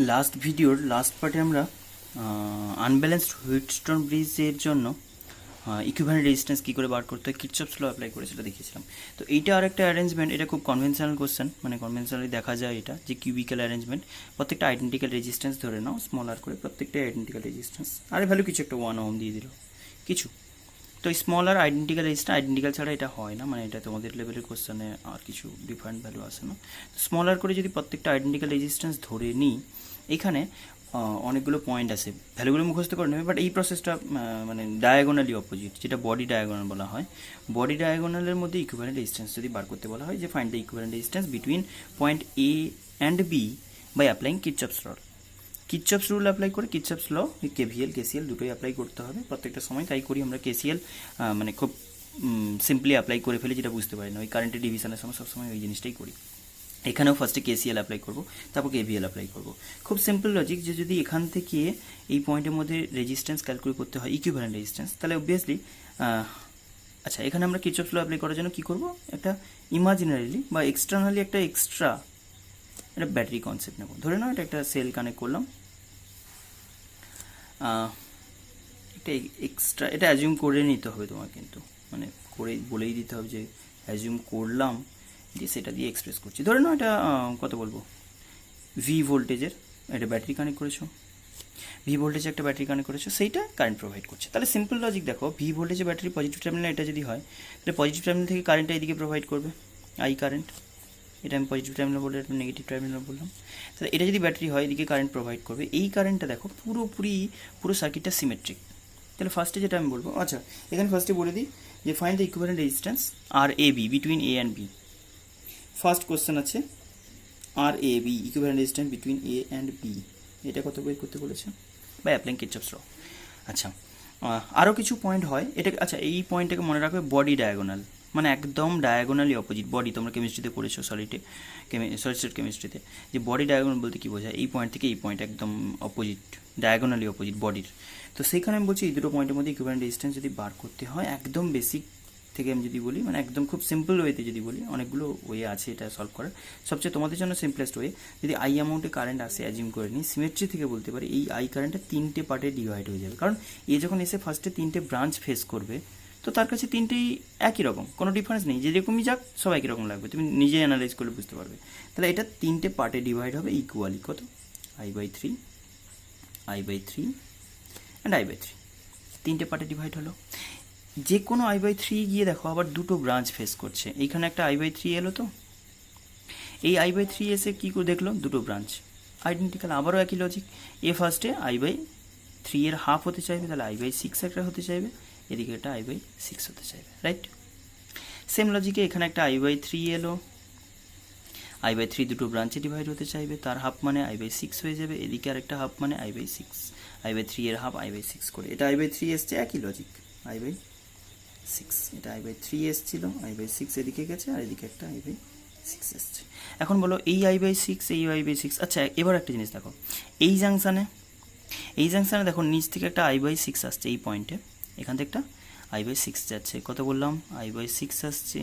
Last ভিডিওর last পার্টে আমরা আনব্যালেন্সড হুইটস্টোন ব্রিজের জন্য ইকুইভ্যালেন্ট রেজিস্ট্যান্স কী করে বার করতে হয় কিরচপস ল অ্যাপ্লাই করে সেটা দেখিয়েছিলাম। তো এইটা আর একটা অ্যারেঞ্জমেন্ট, এটা খুব কনভেনশনাল কোশ্চেন, মানে কনভেনশনালি দেখা যায় এটা যে কিউবিক্যাল অ্যারেঞ্জমেন্ট, প্রত্যেকটা আইডেন্টিক্যাল রেজিস্ট্যান্স ধরে নাও স্মল আর করে, প্রত্যেকটাই আইডেন্টিক্যাল রেজিস্ট্যান্স, আর ভ্যালু কিছু একটা 1 ওহম দিয়ে দিল কিছু। তো স্মল আর আইডেন্টিক্যাল রেজিস্ট্যান্স, আইডেন্টিক্যাল ছাড়া এটা হয় না, মানে এটা তোমাদের লেভেলের কোশ্চেনে আর কিছু ডিফারেন্ট ভ্যালু আসে না। স্মল আর করে যদি প্রত্যেকটা আইডেন্টিক্যাল রেজিস্ট্যান্স ধরে নিই, এখানে অনেকগুলো পয়েন্ট আছে, ভ্যালুগুলো মুখস্থ করে নেবে, বাট এই প্রসেসটা মানে ডায়াগোনালি অপোজিট, যেটা বডি ডায়াগোনাল বলা হয়। বডি ডায়াগোনালের মধ্যে ইকুইভ্যালেন্ট রেজিস্ট্যান্স যদি বার করতে বলা হয়, যে find the equivalent resistance between point A and B by applying Kirchhoff's law. Kirchhoff's rule apply করে কিরচপস ল, কেভিএল কেসিএল দুটোই অ্যাপ্লাই করতে হবে প্রত্যেকটা সময়। তাই করি আমরা কেসিএল, মানে খুব সিম্পলি অ্যাপ্লাই করে ফেলি, যেটা বুঝতে পারি না, ওই কারেন্টের ডিভিশনের সময় সবসময় ওই জিনিসটাই করি। এখানেও ফার্স্টে কেসিএল অ্যাপ্লাই করবো, তারপর কেভিএল অ্যাপ্লাই করবো। খুব সিম্পল লজিক, যে যদি এখান থেকে এই পয়েন্টের মধ্যে রেজিস্ট্যান্স ক্যালকুলেট করতে হয় ইকুইভ্যালেন্ট রেজিস্ট্যান্স, তাহলে অবভিয়াসলি আচ্ছা, এখানে আমরা কিরচপস ল অ্যাপ্লাই করার জন্য কী করবো, একটা ইমাজিনারিলি বা এক্সটার্নালি একটা এক্সট্রা একটা ব্যাটারি কনসেপ্ট নেবো। ধরে নাও এটা একটা সেল কানেক্ট করলাম, একটা এক্সট্রা, এটা অ্যাজিউম করে নিতে হবে তোমার, কিন্তু মানে করে বলেই দিতে হবে যে অ্যাজিউম করলাম যে সেটা দিয়ে এক্সপ্রেস করছি। ধরে নাও এটা কত বলবো, ভি ভোল্টেজের একটা ব্যাটারি কানেক্ট করেছো, ভি ভোল্টেজে একটা ব্যাটারি কানেক্ট করেছো, সেইটা কারেন্ট প্রোভাইড করছে। তাহলে সিম্পল লজিক দেখো, ভি ভোল্টেজে ব্যাটারি পজিটিভ টার্মিনাল এটা যদি হয়, তাহলে পজিটিভ টার্মিনাল থেকে কারেন্টটা এইদিকে প্রোভাইড করবে, আই কারেন্ট। এটা আমি পজিটিভ টার্মিনাল বললাম, এটা নেগেটিভ টার্মিনাল বললাম। তাহলে এটা যদি ব্যাটারি হয়, এদিকে কারেন্ট প্রোভাইড করবে। এই কারেন্টটা দেখো পুরো সার্কিটটা সিমেট্রিক। তাহলে ফার্স্টে যেটা আমি বলবো, আচ্ছা এখানে ফার্স্টে বলে দিই যে ফাইন্ড দ্য ইকুইভ্যালেন্ট রেজিস্ট্যান্স আর A B between A and B. First question আছে আর A B equivalent resistance between A and B, এটা কত বের করতে বলেছে বা অ্যাপ্লাইং কিরচপস ল। আচ্ছা, আরও কিছু পয়েন্ট হয় এটা, আচ্ছা এই পয়েন্টটাকে মনে রাখবে, বডি ডায়াগোনাল, মানে একদম ডায়াগোনালি অপোজিট। বডি তোমরা কেমিস্ট্রিতে পড়েছো, সলিড স্টেট কেমিস্ট্রিতে, যে বডি ডায়াগোনাল বলতে কী বোঝায়, এই পয়েন্ট থেকে এই পয়েন্ট একদম অপোজিট, ডায়াগোনালি অপোজিট বডির। তো সেইখানে আমি বলছি এই দুটো পয়েন্টের মধ্যে ইকুইভ্যালেন্ট রেজিস্ট্যান্স যদি বার করতে হয়, একদম বেসিক থেকে আমি যদি বলি, মানে একদম খুব সিম্পল ওয়েতে যদি বলি, অনেকগুলো ওয়ে আছে এটা সলভ করার, সবচেয়ে তোমাদের জন্য সিম্পলেস্ট ওয়ে, যদি আই অ্যামাউন্টে কারেন্ট আসে অ্যাজিউম করে নিই, সিমেট্রি থেকে বলতে পারি এই আই কারেন্টটা তিনটে পার্টে ডিভাইড হয়ে যাবে। কারণ এ যখন এসে ফার্স্টে তিনটে ব্রাঞ্চ ফেস করবে, তো তার কাছে তিনটেই একই রকম, কোনো ডিফারেন্স নেই, যেরকমই যাক সব একই রকম লাগবে, তুমি নিজে অ্যানালাইজ করলে বুঝতে পারবে। তাহলে এটা তিনটে পার্টে ডিভাইড হবে ইকুয়ালি, কত, I/3, I/3 অ্যান্ড I/3, তিনটে পার্টে ডিভাইড হলো। যে কোনো I/3 গিয়ে দেখো আবার দুটো ব্রাঞ্চ ফেস করছে, এইখানে একটা I/3 এলো, তো এই I/3 এসে কী করে দেখলো, দুটো ব্রাঞ্চ আইডেন্টিক্যাল, আবারও একই লজিক, এ ফার্স্টে I/3 এর হাফ হতে চাইবে, তাহলে I/6 একটা হতে চাইবে, এদিকে একটা I/6 হতে চাইবে, রাইট। সেম লজিকে এখানে একটা I/3 এলো, I/3 দুটো ব্রাঞ্চে ডিভাইড হতে চাইবে, তার হাফ মানে I/6 হয়ে যাবে, এদিকে আরেকটা হাফ মানে I/6, I/3 এর হাফ I/6 করে, এটা I/3 এসছে, একই লজিক, I/6, এটা I/3 এসছিল, I/6 এদিকে গেছে, আর এদিকে একটা I/6 এসছে। এখন বলো এই I/6, এই I/6, আচ্ছা এবার একটা জিনিস দেখো, এই জাংশানে দেখো নিচ থেকে একটা I/6 আসছে, এই পয়েন্টে এখান থেকে একটা I/6 যাচ্ছে, কত বললাম, I/6 আসছে,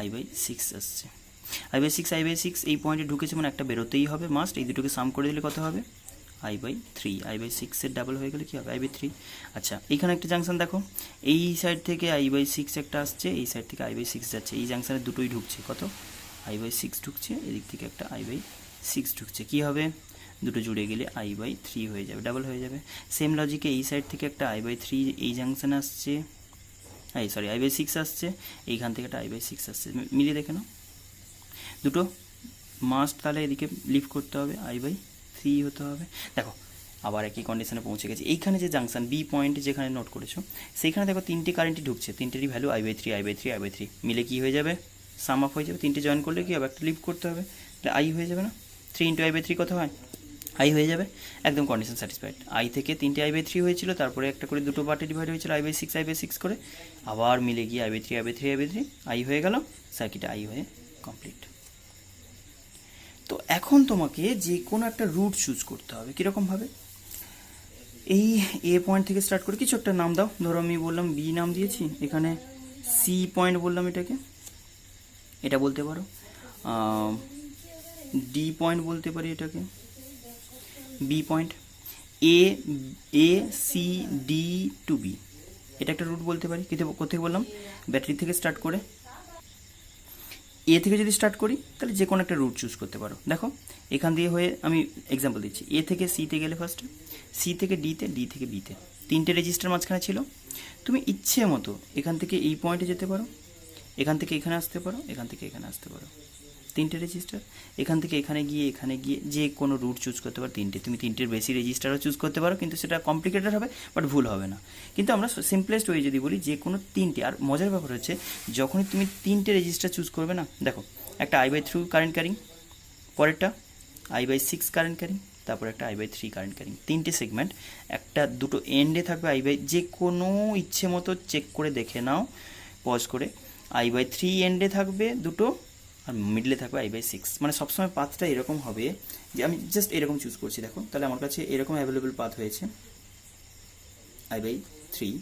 I/6 আসছে, I/6 এই পয়েন্টে ঢুকেছে, মানে একটা বেরোতেই হবে মাস্ট, এই দুটোকে সাম করে দিলে কত হবে, I/3, I/6 এর ডাবল হয়ে গেলে কী হবে, I/3। আচ্ছা এইখানে একটা জাংশন দেখো, এই সাইড থেকে I/6 একটা আসছে, এই সাইড থেকে I/6 যাচ্ছে, এই জাংশনে দুটোই ঢুকছে, কত, I/6 ঢুকছে, এদিক থেকে একটা I/6 ঢুকছে, কী হবে, দুটো জুড়ে গেলে I/3 হয়ে যাবে, ডাবল হয়ে যাবে। সেম লজিকে এই সাইড থেকে একটা I/3 এই জাংশনে আসছে, I/6 আসছে, এইখান থেকে একটা I/6 আসছে, মিলিয়ে দেখে নাও, দুটো মাস্ট তাহলে এদিকে লিফট করতে হবে, I/3 হতে হবে। দেখো আবার একই কন্ডিশনে পৌঁছে গেছে, এইখানে যে জাংশন বি পয়েন্ট যেখানে নোট করেছো, সেইখানে দেখো তিনটে কারেন্টই ঢুকছে, তিনটেরই ভ্যালু I/3, I/3, I/3 মিলে কী হয়ে যাবে, সাম আপ হয়ে যাবে, তিনটে জয়েন করলে কী হবে, একটা লিফট করতে হবে, তাহলে I হয়ে যাবে না, 3 × I/3 কত হয়, I হয়ে যাবে, একদম কন্ডিশন স্যাটিসফাইড। I থেকে তিনটে I/3 হয়েছিল, তারপরে একটা করে দুটো পার্টে ডিভাইড হয়েছিল I/6 করে, আবার মিলে গিয়ে I/3 I হয়ে গেল, সার্কিটে I হয়ে কমপ্লিট। তো এখন তোমাকে যে কোনো একটা রুট চুজ করতে হবে, কীরকমভাবে, এই এ পয়েন্ট থেকে স্টার্ট করে কিছু একটা নাম দাও, ধরো আমি বললাম বি নাম দিয়েছি, এখানে সি পয়েন্ট বললাম এটাকে, এটা বলতে পারো, ডি পয়েন্ট বলতে পারি এটাকে, B point, A A C D to B, এটা একটা রুট বলতে পারি। কোথেকে বললাম? ব্যাটারি থেকে স্টার্ট করে। এ থেকে যদি স্টার্ট করি তাহলে যে কোনো একটা রুট চুজ করতে পারো। দেখো এখান দিয়ে হয়ে আমি এক্সাম্পল দিচ্ছি, এ থেকে সিতে গেলে ফার্স্টে, সি থেকে ডিতে, ডি থেকে বিতে, তিনটে রেজিস্টার মাঝখানে ছিল। তুমি ইচ্ছে মতো এখান থেকে এই পয়েন্টে যেতে পারো, এখান থেকে এখানে আসতে পারো, এখান থেকে এখানে আসতে পারো, তিনটে রেজিস্টার। এখান থেকে এখানে গিয়ে যে কোনো রুট চুজ করতে পারো তিনটে। তুমি তিনটের বেশি রেজিস্টারও চুজ করতে পারো, কিন্তু সেটা কমপ্লিকেটেড হবে, বাট ভুল হবে না। কিন্তু আমরা সিম্পলেস্ট ওয়ে যদি বলি, যে কোনো তিনটে। আর মজার ব্যাপার হচ্ছে যখনই তুমি তিনটে রেজিস্টার চুজ করবে না, দেখো একটা I/3 কারেন্ট ক্যারিং, পরেরটা I/6 কারেন্ট ক্যারিং, তারপর একটা I/3 কারেন্ট ক্যারিং, তিনটে সেগমেন্ট। একটা দুটো এন্ডে থাকবে যে কোনো ইচ্ছে মতো চেক করে দেখে নাও পজ করে, I/3 এন্ডে থাকবে দুটো, আর মিডলে থাকবে I/6। মানে সবসময় পাথটা এরকম হবে যে আমি জাস্ট এরকম চুজ করছি, দেখো তাহলে আমার কাছে এরকম অ্যাভেলেবেল পাথ হয়েছে, I/3,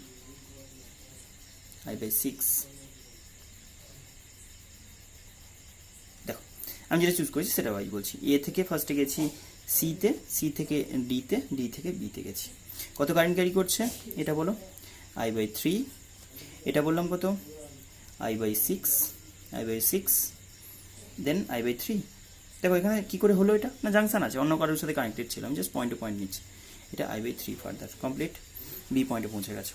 I/6। দেখো আমি যেটা চুজ করেছি সেটা ভাই বলছি, এ থেকে ফার্স্টে গেছি সিতে, সি থেকে ডিতে, ডি থেকে বিতে গেছি। কত কারেন্ট ক্যারি করছে এটা বলো? I/3। এটা বললাম কত? I/6, দেন I/3। দেখো এখানে কী করে হলো এটা? না জাংশন আছে, অন্য কারোর সাথে কানেক্টেড ছিল, আমি জাস্ট পয়েন্ট টু পয়েন্ট নিচ্ছি। এটা I/3 ফার্দার কমপ্লিট, বি পয়েন্টে পৌঁছে গেছো।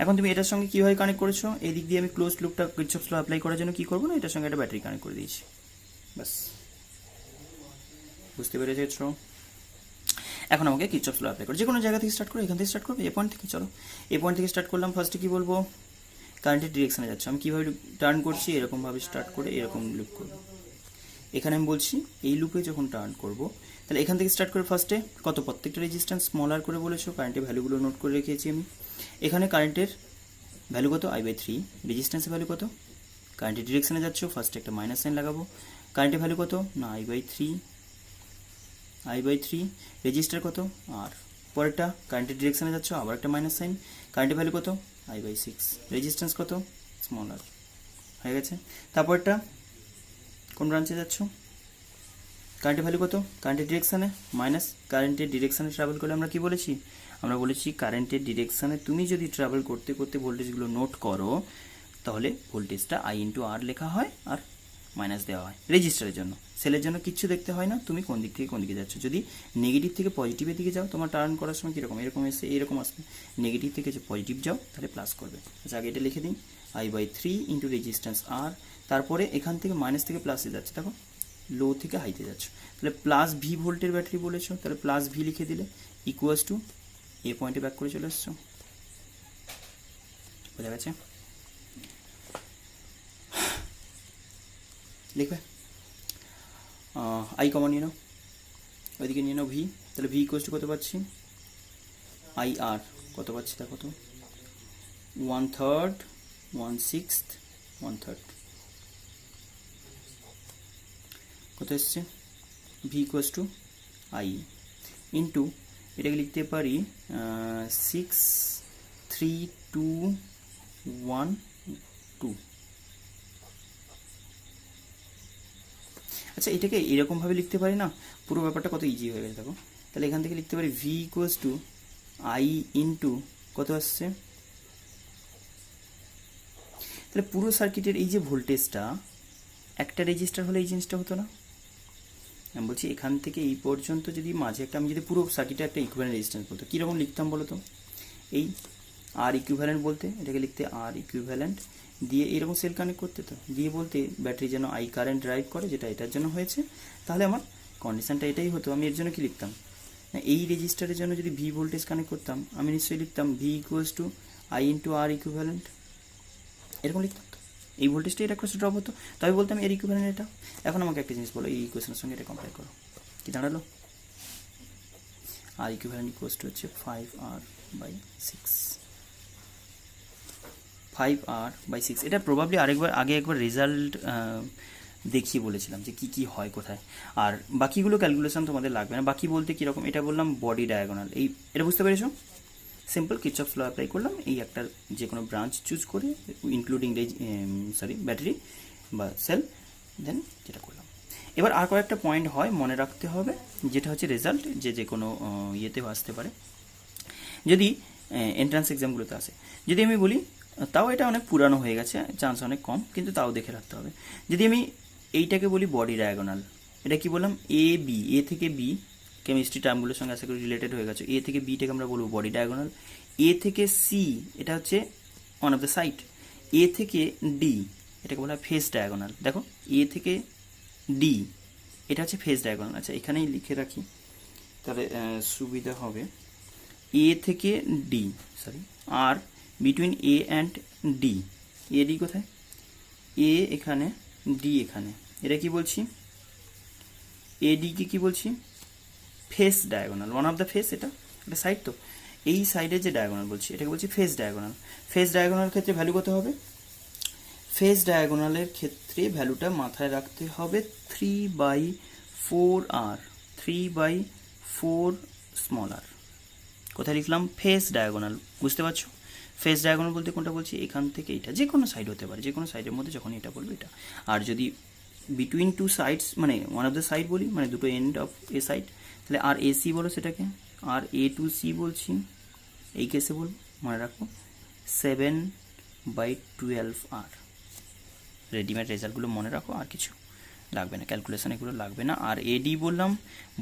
এখন তুমি এটার সঙ্গে কীভাবে কানেক্ট করেছো? এই দিক দিয়ে আমি ক্লোজ লুপটা কিরচফস ল অ্যাপ্লাই করার জন্য কী করবো না, এটার সঙ্গে একটা ব্যাটারি কানেক্ট করে দিয়েছি, বাস। বুঝতে পেরেছো? এখন আমাকে কিরচফস ল অ্যাপ্লাই করে যে কোনো জায়গা থেকে স্টার্ট করো, এখান থেকে স্টার্ট করবে, এ পয়েন্ট থেকে। চলো এ পয়েন্ট থেকে স্টার্ট করলাম, ফার্স্টে কী বলবো? কারেন্টের ডিরেকশানে যাচ্ছে। আমি কীভাবে টার্ন করছি? এরকমভাবে স্টার্ট করে এরকম লুপ করবো। এখানে আমি বলছি এই লুপে যখন টার্ন করব, তাহলে এখান থেকে স্টার্ট করে ফার্স্টে কত, প্রত্যেকটা রেজিস্ট্যান্স স্মলার করে বলেছো, কারেন্টের ভ্যালুগুলো নোট করে রেখেছি আমি। এখানে কারেন্টের ভ্যালু কত? I/3। রেজিস্ট্যান্সের ভ্যালু কত? কারেন্টের ডিরেকশানে যাচ্ছ, ফার্স্টে একটা মাইনাস সাইন লাগাবো। কারেন্টের ভ্যালু কত? না I/3। রেজিস্টার কত? আর। পরেরটা কারেন্টের ডিরেকশানে যাচ্ছ, আবার একটা মাইনাস সাইন। কারেন্টের ভ্যালু কত? I/6। রেজিস্ট্যান্স কত? স্মলার। হয়ে গেছে। তারপরটা কোন ব্রাঞ্চে যাচ্ছ? কারেন্টের ভ্যালু কত? কারেন্টের ডিরেকশানে মাইনাস। কারেন্টের ডিরেকশানে ট্রাভেল করলে আমরা কি বলেছি? আমরা বলেছি কারেন্টের ডিরেকশানে তুমি যদি ট্রাভেল করতে করতে ভোল্টেজগুলো নোট করো, তাহলে ভোল্টেজটা I/R লেখা হয় আর মাইনাস দেওয়া হয় রেজিস্টারের জন্য। সেলের জন্য কিচ্ছু দেখতে হয় না, তুমি কোন দিক থেকে কোন দিকে যাচ্ছ। যদি নেগেটিভ থেকে পজিটিভের দিকে যাও, তোমার টার্ন করার সময় কীরকম এরকম এসে এরকম আসবে। নেগেটিভ থেকে যে পজিটিভ যাও তাহলে প্লাস করবে। আচ্ছা আগে এটা লিখে দিই, I/3 ইন্টু রেজিস্ট্যান্স R। তারপরে এখান থেকে মাইনাস থেকে প্লাসে যাচ্ছে, দেখো লো থেকে হাইতে যাচ্ছ, তাহলে প্লাস ভি ভোল্টের ব্যাটারি বলেছো, তাহলে প্লাস ভি লিখে দিলে ইকুয়ালস টু এ পয়েন্টে ব্যাক করে চলে এসছো। বোঝা গেছে? লিখবে আই কমন নিয়ে নাও, ওইদিকে নিয়ে নাও ভি। তাহলে ভি ইকুয়ালস টু কত পাচ্ছি? IR কত পাচ্ছি দেখো তো, 1/3, 1/6, 1/3 কত এসছে? V equals two I into এটাকে লিখতে পারি 6, 3, 2, 1, 2। আচ্ছা এটাকে এরকমভাবে লিখতে পারি না, পুরো ব্যাপারটা কত ইজি হয়ে গেছে দেখো। তাহলে এখান থেকে লিখতে পারি V equals two I into কত আসছে? তাহলে পুরো সার্কিটের এই যে ভোল্টেজটা, একটা রেজিস্টার হলে এই জিনিসটা হতো না। আমি বলছি এখান থেকে এই পর্যন্ত যদি মাঝে একটা, আমি যদি পুরো সার্কিটে একটা ইকুইভ্যালেন্ট রেজিস্ট্যান্স বলতো, কীরকম লিখতাম বলো তো? এই আর ইকুইভ্যালেন্ট বলতে এটাকে লিখতে আর ইকুইভ্যালেন্ট দিয়ে এরকম সেল কানেক্ট করতে, তো দিয়ে বলতে ব্যাটারি যেন I কারেন্ট ড্রাইভ করে, যেটা এটার জন্য হয়েছে। তাহলে আমার কন্ডিশনটা এটাই হতো। আমি এর জন্য কি লিখতাম না, এই রেজিস্টারের জন্য যদি ভি ভোল্টেজ কানেক্ট করতাম, আমি নিশ্চয়ই লিখতাম V equals to I into R equivalent, এরকম লিখতাম। তো এই ভোল্টেজটা এটা ক্রস ড্রপ হতো, তবে বলতাম এর ইকুইভ্যালেন্ট এটা। এখন আমাকে একটা জিনিস বলো, এই ইকুয়েশনের সঙ্গে এটা কম্পেয়ার করো, কি দাঁড়ালো? আর ইকুইভ্যালেন্ট ইকুয়ালস টু হচ্ছে 5R/6, 5R/6। এটা প্রবাবলি আগে একবার রেজাল্ট দেখিয়ে বলেছিলাম যে কি হয় কোথায়। আর বাকিগুলো ক্যালকুলেশন তোমাদের লাগবে না। বাকি বলতে কীরকম, এটা বললাম বডি ডায়াগোনাল, এই এটা বুঝতে পেরেছো? সিম্পল কিরচফস ল অ্যাপ্লাই করলাম, এই একটা যে কোনো ব্রাঞ্চ চুজ করে ইনক্লুডিং ব্যাটারি বা সেল, দেন যেটা করলাম। এবার আর কয়েকটা পয়েন্ট হয় মনে রাখতে হবে, যেটা হচ্ছে রেজাল্ট যে কোনো ইয়েতেও আসতে পারে, যদি এন্ট্রান্স এক্সামগুলোতে আসে। যদি আমি বলি, তাও এটা অনেক পুরানো হয়ে গেছে, চান্স অনেক কম, কিন্তু তাও দেখে রাখতে হবে। যদি আমি এইটাকে বলি বডি ডায়াগোনাল, এটা কি বললাম, এ বি, এ থেকে বি, কেমিস্ট্রি টার্মগুলোর সঙ্গে আশা করি রিলেটেড হয়ে গেছে। এ থেকে বিটাকে আমরা বলবো বডি ডায়াগোনাল। এ থেকে সি, এটা হচ্ছে ওয়ান অফ দ্য সাইড। এ থেকে ডি, এটাকে বলা হয় ফেস ডায়াগোনাল। দেখো, এ থেকে ডি, এটা হচ্ছে ফেস ডায়াগোনাল। আচ্ছা, এখানেই লিখে রাখি, তাহলে সুবিধা হবে। এ থেকে ডি, সরি, আর between A and D, A D কোথায়, এ এখানে, ডি এখানে, এটা কি বলছি, এ ডিকে কি বলছি, face diagonal, one of the face, এটা একটা সাইড, তো এই সাইডের যে ডায়াগোনাল বলছি এটাকে বলছি ফেস ডায়াগোনাল। ফেস ডায়াগোনাল ক্ষেত্রে ভ্যালু কত হবে, ফেস ডায়াগোনালের ক্ষেত্রে ভ্যালুটা মাথায় রাখতে হবে 3/4r, 3/4 স্মল আর। কোথায় লিখলাম, ফেস ডায়াগোনাল, বুঝতে পারছো? ফেস ডায়াগোনাল বলতে কোনটা বলছি, এখান থেকে এটা, যে কোনো সাইড হতে পারে, যে কোনো সাইডের মধ্যে যখন এটা বলবো এটা। আর যদি বিটুইন টু সাইডস মানে ওয়ান অফ দ্য সাইড বলি, মানে দুটো এন্ড অফ এ সাইড, তাহলে আর এ সি বলো সেটাকে, আর এ টু সি বলছি, এই কেসে বলবো, মনে রাখো 7/12r। রেডিমেড রেজাল্টগুলো মনে রাখো, আর কিছু লাগবে না, ক্যালকুলেশন এগুলো লাগবে না। আর এডি বললাম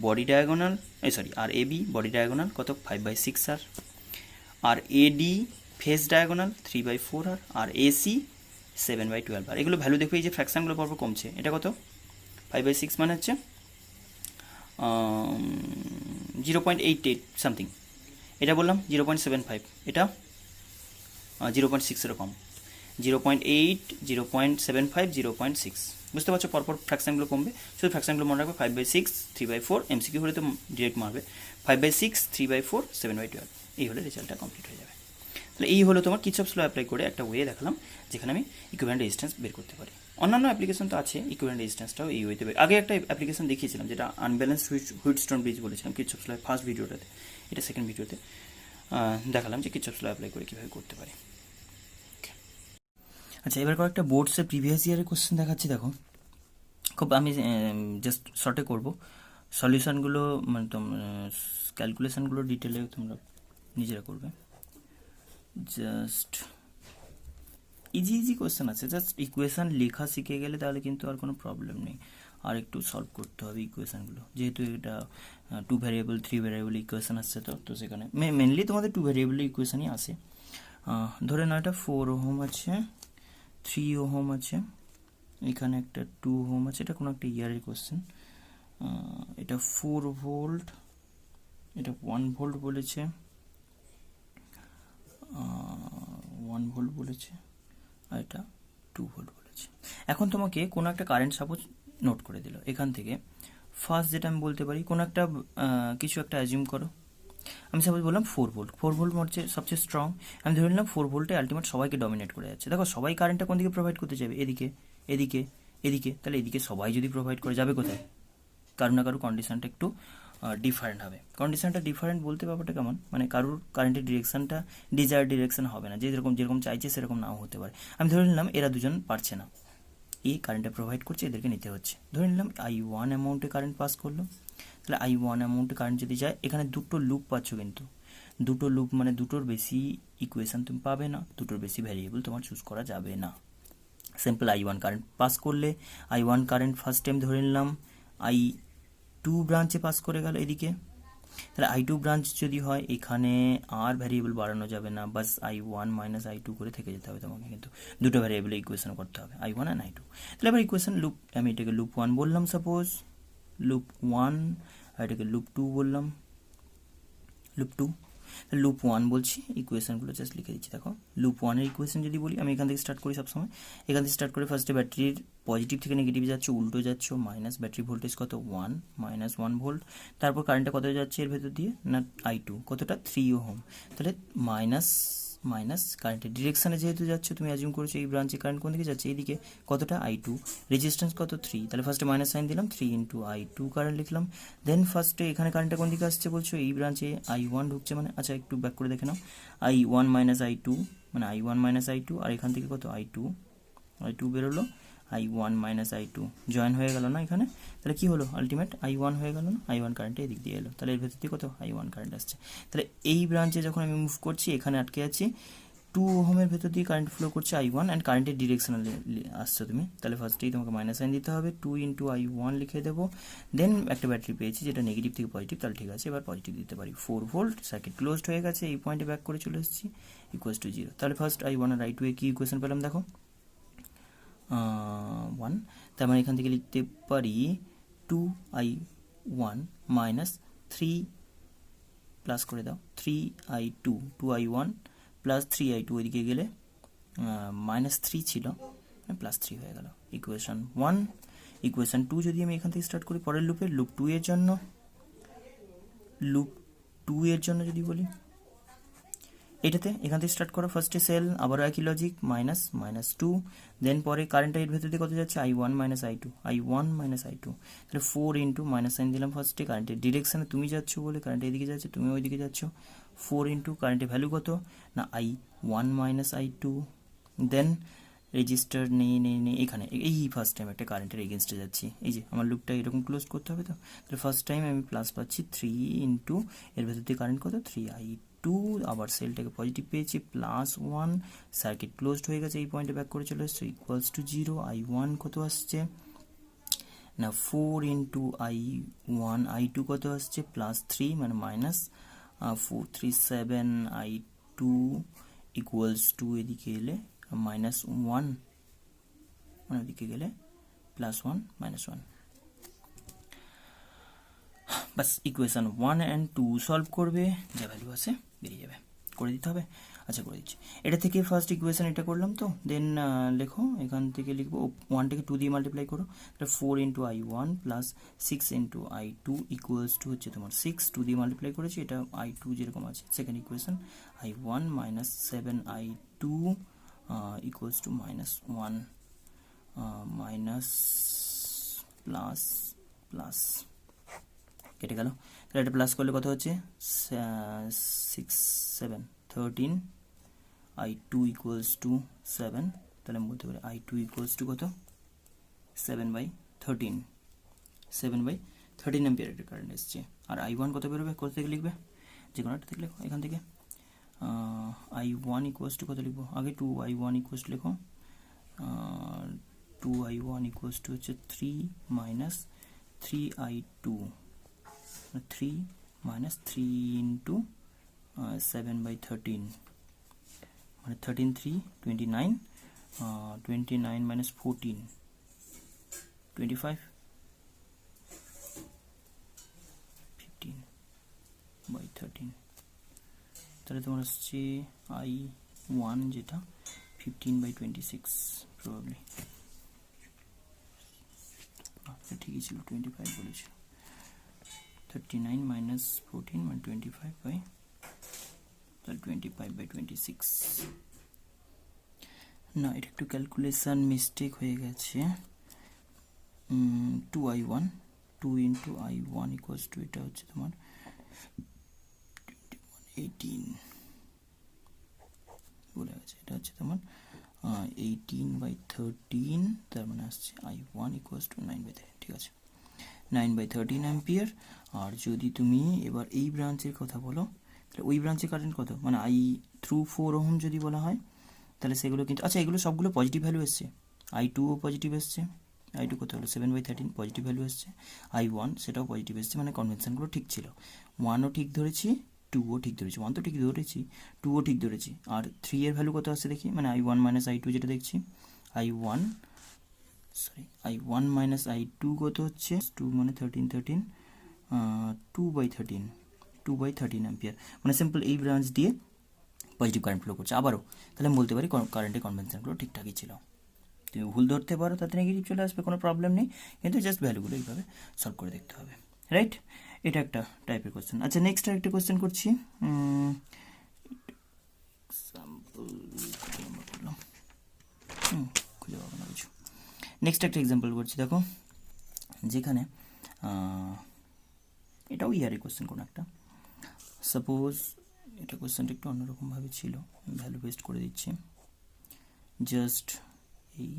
বডি ডায়াগোনাল, সরি, আর এবি বডি ডায়াগোনাল কত, 5/6r। আর এডি ফেস ডায়াগোনাল 3/4r। আর এসি 7/12r। এগুলো ভ্যালু দেখবে, এই যে ফ্র্যাকশানগুলো পরপর কমছে, এটা কত, 5/6 মানে হচ্ছে 0.88 সামথিং, এটা বললাম 0.75, এটা 0.6 এরকম, 0.8, 0.75, 0.6, বুঝতে পারছো? পরপর ফ্র্যাকশানগুলো কমবে, শুধু ফ্র্যাকশানগুলো মনে রাখবে, 5/6, 3/4, এমসিকিউ হলে তো ডিরেক্ট মারবে, 5/6, 3/4, 7/12, এই হলে রেজাল্টটা কমপ্লিট হয়ে যাবে। তাহলে এই হলো তোমার কিরচফস ল অ্যাপ্লাই করে একটা ওয়ে দেখালাম, যেখানে আমি ইকুইভ্যালেন্ট রেজিস্ট্যান্স বের করতে পারি। অন্যান্য অ্যাপ্লিকেশন তো আছে, ইকুইভ্যালেন্ট রেজিস্ট্যান্সটাও এই ওয়েতে বের। আগে একটা অ্যাপ্লিকেশন দেখিয়েছিলাম, যেটা আনব্যালেন্স হুইটস্টোন ব্রিজ বলেছিলাম কিরচফস ল ফার্স্ট ভিডিওটাতে, এটা সেকেন্ড ভিডিওতে দেখালাম যে কিরচফস ল অ্যাপ্লাই করে কীভাবে করতে পারি। আচ্ছা, এবার কয়েকটা বোর্ডসের প্রিভিয়াস ইয়ারের কোশ্চেন দেখাচ্ছি, দেখো। খুব আমি জাস্ট শর্টে করবো, সলিউশনগুলো মানে ক্যালকুলেশনগুলো ডিটেলে তোমরা নিজেরা করবে। জাস্ট ইজি কোশ্চেন আছে, জাস্ট ইকুয়েশান লেখা শিখে গেলে তাহলে কিন্তু আর কোনো প্রবলেম নেই। আর একটু সলভ করতে হবে ইকুয়েশানগুলো, যেহেতু এটা 2 ভ্যারিয়েবল 3 ভ্যারিয়েবল ইকুয়েশান আসছে, তো সেখানে মেনলি তোমাদের 2 ভ্যারিয়েবল ইকুয়েশানই আসে। ধরে নাও এটা 4 ওহম আছে, 3 ওহম আছে, এখানে একটা 2 ওহম আছে, এটা কোনো একটা ইয়ারের কোশ্চেন। এটা 4 ভোল্ট, এটা 1 ভোল্ট বলেছে, 1 ভোল্ট বলেছে, আর এটা 2 ভোল্ট বলেছে। এখন তোমাকে কোনো একটা কারেন্ট সাপোজ নোট করে দিল, এখান থেকে ফার্স্ট যেটা আমি বলতে পারি, কোনো একটা কিছু একটা অ্যাজিউম করো, আমি সাপোজ বললাম 4 ভোল্ট, 4 ভোল্ট হচ্ছে সবচেয়ে স্ট্রং, আমি ধরে নিলাম 4 ভোল্টে আলটিমেট সবাইকে ডমিনেট করে যাচ্ছে। দেখো, সবাই কারেন্টটা কোন দিকে প্রোভাইড করতে যাবে, এদিকে, এদিকে, এদিকে, তাহলে এদিকে সবাই যদি প্রোভাইড করে যাবে কোথায়, কারো না কারো কন্ডিশনটা একটু ডিফারেন্ট হবে। কন্ডিশনটা ডিফারেন্ট বলতে ব্যাপারটা কেমন, মানে কারোর কারেন্টের ডিরেকশনটা ডিজায়ার ডিরেকশন হবে না, যেরকম চাইছে সেরকম নাও হতে পারে। আমি ধরে নিলাম এরা দুজন পারছে না, এই কারেন্টটা প্রোভাইড করছে, এদেরকে নিতে হচ্ছে। ধরে নিলাম I1 অ্যামাউন্টে কারেন্ট পাস করলো, তাহলে I1 অ্যামাউন্টে কারেন্ট যদি যায়, এখানে দুটো লুপ পাচ্ছ, কিন্তু দুটো লুপ মানে দুটোর বেশি ইকুয়েশন তুমি পাবে না, দুটোর বেশি ভ্যারিয়েবল তোমার চুজ করা যাবে না। সিম্পল I1 কারেন্ট পাস করলে, I1 কারেন্ট ফার্স্ট টাইম ধরে নিলাম I2 ব্রাঞ্চে পাস করে গেল এদিকে, তাহলে I2 ব্রাঞ্চ যদি হয়, এখানে আর ভ্যারিয়েবল বাড়ানো যাবে না, বাস I1 মাইনাস I2 করে থেকে যেতে হবে তোমাকে, কিন্তু দুটো ভ্যারিয়েবল ইকুয়েশন করতে হবে, I1 আর I2। তাহলে এবার ইকুয়েশন লুপ, আমি এটাকে লুপ 1 বললাম, সাপোজ লুপ 1, আর এটাকে লুপ 2 বললাম, লুপ 2। লুপ 1 বলছি, ইকুয়েশনগুলো জাস্ট লিখে দিচ্ছি। দেখো, লুপ 1 এর ইকুয়েশন যদি বলি, আমি এখান থেকে স্টার্ট করি সবসময়, এখান থেকে স্টার্ট করে ফার্স্টে ব্যাটারির পজিটিভ থেকে নেগেটিভ যাচ্ছে, উল্টো যাচ্ছে, মাইনাস ব্যাটারি ভোল্টেজ কত 1, -1 ভোল্ট, তারপর কারেন্টটা কত যাচ্ছে এর ভেতর দিয়ে না, I2 কতটা 3 ওহম, তাহলে মাইনাস কারেন্টের ডিরেকশানে যেহেতু যাচ্ছে, তুমি অ্যাজিউম করেছো এই ব্রাঞ্চে কারেন্ট কোন দিকে যাচ্ছে, এইদিকে, কতটা I2, রেজিস্ট্যান্স কত 3, তাহলে ফার্স্টে মাইনাস সাইন দিলাম, 3 ইন্টু I2 কারেন্ট লিখলাম। দেন ফার্স্টে এখানে কারেন্টটা কোন দিকে আসছে বলছো, এই ব্রাঞ্চে I1 ঢুকছে, মানে আচ্ছা একটু ব্যাক করে দেখে নাও, I1 মাইনাস I2 মানে I1 মাইনাস I2, আর এখান থেকে কত I2 বেরোলো, I1 মাইনাস I2 জয়েন হয়ে গেল না এখানে, তাহলে কি হলো আলটিমেট I1 হয়ে গেল না, I1 কারেন্টে এদিক দিয়ে এলো, তাহলে এর ভেতর দিয়ে কত I1 কারেন্ট আসছে। তাহলে এই ব্রাঞ্চে যখন আমি মুভ করছি এখানে আটকে আছি, 2 ওহমের ভেতর দিয়ে কারেন্ট ফ্লো করছে I1 অ্যান্ড কারেন্টের ডিরেকশনালি আসছো তুমি, তাহলে ফার্স্টেই তোমাকে মাইনাস সাইন দিতে হবে, 2 ইন্টু I1 লিখে দেবো, দেন একটা ব্যাটারি পেয়েছি যেটা নেগেটিভ থেকে পজিটিভ, তাহলে ঠিক আছে এবার পজিটিভ দিতে পারি, 4 ভোল্ট, সার্কিট ক্লোজড হয়ে গেছে, এই পয়েন্টে ব্যাক করে চলে এসেছি, ইকুয়ালস টু 0। তাহলে ফার্স্ট I1 আর I2 এর কি ইকুয়েশন পেলাম দেখো, 1, তার মানে এখান থেকে লিখতে পারি 2I1 মাইনাস 3 প্লাস করে দাও 3I2, 2I1 প্লাস 3I2 ওইদিকে গেলে মাইনাস 3 ছিল, প্লাস 3 হয়ে গেল, ইকুয়েশন 1। ইকুয়েশন 2 যদি আমি এখান থেকে স্টার্ট করি পরের লুপে, লুপ 2 এর জন্য যদি বলি, এটাতে এখান থেকে স্টার্ট করো, ফার্স্টে সেল, আবার একই লজিক, মাইনাস 2, দেন পরে কারেন্টটা এর ভেতর দিয়ে কত যাচ্ছে I1 মাইনাস I2, তাহলে 4 ইন্টু মাইনাস সাইন দিলাম ফার্স্টে, কারেন্টের ডিরেকশানে তুমি যাচ্ছ বলে কারেন্ট এদিকে যাচ্ছে, তুমি ওইদিকে যাচ্ছ, 4 ইন্টু কারেন্টের ভ্যালু কত না I1 মাইনাস I2, দেন রেজিস্টার নেই এখানে এই ফার্স্ট টাইম একটা কারেন্টের এগেনস্টে যাচ্ছি, এই যে আমার লুপটা এরকম ক্লোজ করতে হবে, তো তাহলে ফার্স্ট টাইম আমি প্লাস পাচ্ছি 3 ইন্টু এর ভেতর দিয়ে কারেন্ট কত 3I2, আবার সেলটাকে পজিটিভ পেয়েছি, প্লাস 1, সার্কিট ক্লোজড হয়ে গেছে, এই পয়েন্টে ব্যাক করে চলে এসছে, ইকুয়ালস টু 0, I1 কত আসছে না 4 ইন্টু I1, I2 কত আসছে প্লাস 3 মানে মাইনাস 4 3 7, I2 ইকুয়ালস টু এদিকে এলে মাইনাস 1, মানে ওদিকে গেলে plus 1 minus 1, bus equation 1 and 2 solve করবে, যা ভ্যালু আছে বেরিয়ে যাবে, করে দিতে হবে। আচ্ছা করে দিচ্ছি, এটা থেকে ফার্স্ট ইকুয়েশন এটা করলাম, তো দেন লেখো এখান থেকে লিখবো 1 থেকে 2 দিয়ে মাল্টিপ্লাই করো, তাহলে 4 into I1 plus 6 into I2 equals to হচ্ছে তোমার 6, 2 দিয়ে মাল্টিপ্লাই করেছি, এটা I2 যেরকম আছে, second equation I1 minus 7I2 equals to minus 1 minus plus কেটে গেল, তাহলে এটা প্লাস করলে কত হচ্ছে 6 7 13, I2 ইকুয়ালস টু 7, তাহলে আমি বলতে পারি I2 ইকুয়ালস টু কত 7/13 অ্যাম্পিয়ার কারেন্ট এসছে, আর I1 কত বেরোবে, কোথা থেকে লিখবে, যে কোনো একটা থেকে লেখো, এখান থেকে I1 ইকুয়ালস টু কত লিখবো, আগে 2I1 ইকুয়ালস টু লেখো, 2I1 ইকুয়ালস টু হচ্ছে 3 মাইনাস 3I2, 3 মাইনাস 3 ইন্টু 7/13, মানে 13 3 29, 29 মাইনাস 14 25, 15/13, তাহলে তোমার আসছে I1 যেটা 15/26 প্রবাবলি, ঠিকই ছিল 25 বলেছিল, 39 মাইনাস 14 মানে 25/26, না এটা একটু ক্যালকুলেশন মিস্টেক হয়ে গেছে, 2I1 2 into I1 equals to এটা হচ্ছে তোমার 18 বলে গেছে, এটা হচ্ছে তোমার 18/13, তার মানে আসছে I1 ইকুয়ালস টু 9/13, ঠিক আছে 9/13 অ্যাম্পিয়ার। আর যদি তুমি এবার এই ব্রাঞ্চের কথা বলো, তাহলে ওই ব্রাঞ্চের কারেন্ট কত, মানে I/4 ওহম যদি বলা হয়, তাহলে সেগুলো কিন্তু, আচ্ছা এগুলো সবগুলো পজিটিভ ভ্যালু এসছে, I2 ও পজিটিভ এসছে, I2 কত হলো 7/13 পজিটিভ ভ্যালু এসছে, I1 সেটাও পজিটিভ এসছে, মানে কনভেনশনগুলো ঠিক ছিল, 1ও ঠিক ধরেছি 2ও ঠিক ধরেছি, 1 তো ঠিক ধরেছি 2ও ঠিক ধরেছি, আর 3 এর ভ্যালু কত আসছে দেখি, মানে I1 মাইনাস I2 যেটা দেখছি, I1 মাইনাস I2 কত হচ্ছে 2 মানে 13 2/13 অ্যাম্পিয়ার, মানে সিম্পল এই ব্রাঞ্চ দিয়ে পজিটিভ কারেন্ট ফ্লো করছে আবারও, তাহলে আমি বলতে পারি কারেন্টের কনভেনশনগুলো ঠিকঠাকই ছিল। তুমি ভুল ধরতে পারো, তাতে নেগেটিভ চলে আসবে, কোনো প্রবলেম নেই, কিন্তু জাস্ট ভ্যালুগুলো এইভাবে সলভ করে দেখতে হবে, রাইট? এটা একটা টাইপের কোয়েশ্চেন। আচ্ছা নেক্সট আরেকটা কোয়েশ্চেন করছি, খুঁজে পাবো না কিছু, নেক্সট একটা এক্সাম্পল করছি, দেখো যেখানে এটাও ইয়ারের কোয়েশ্চেন কোনো একটা, সাপোজ এটা কোয়েশ্চেনটা একটু অন্যরকমভাবে ছিল, ভ্যালু বেস্ট করে দিচ্ছি, জাস্ট এই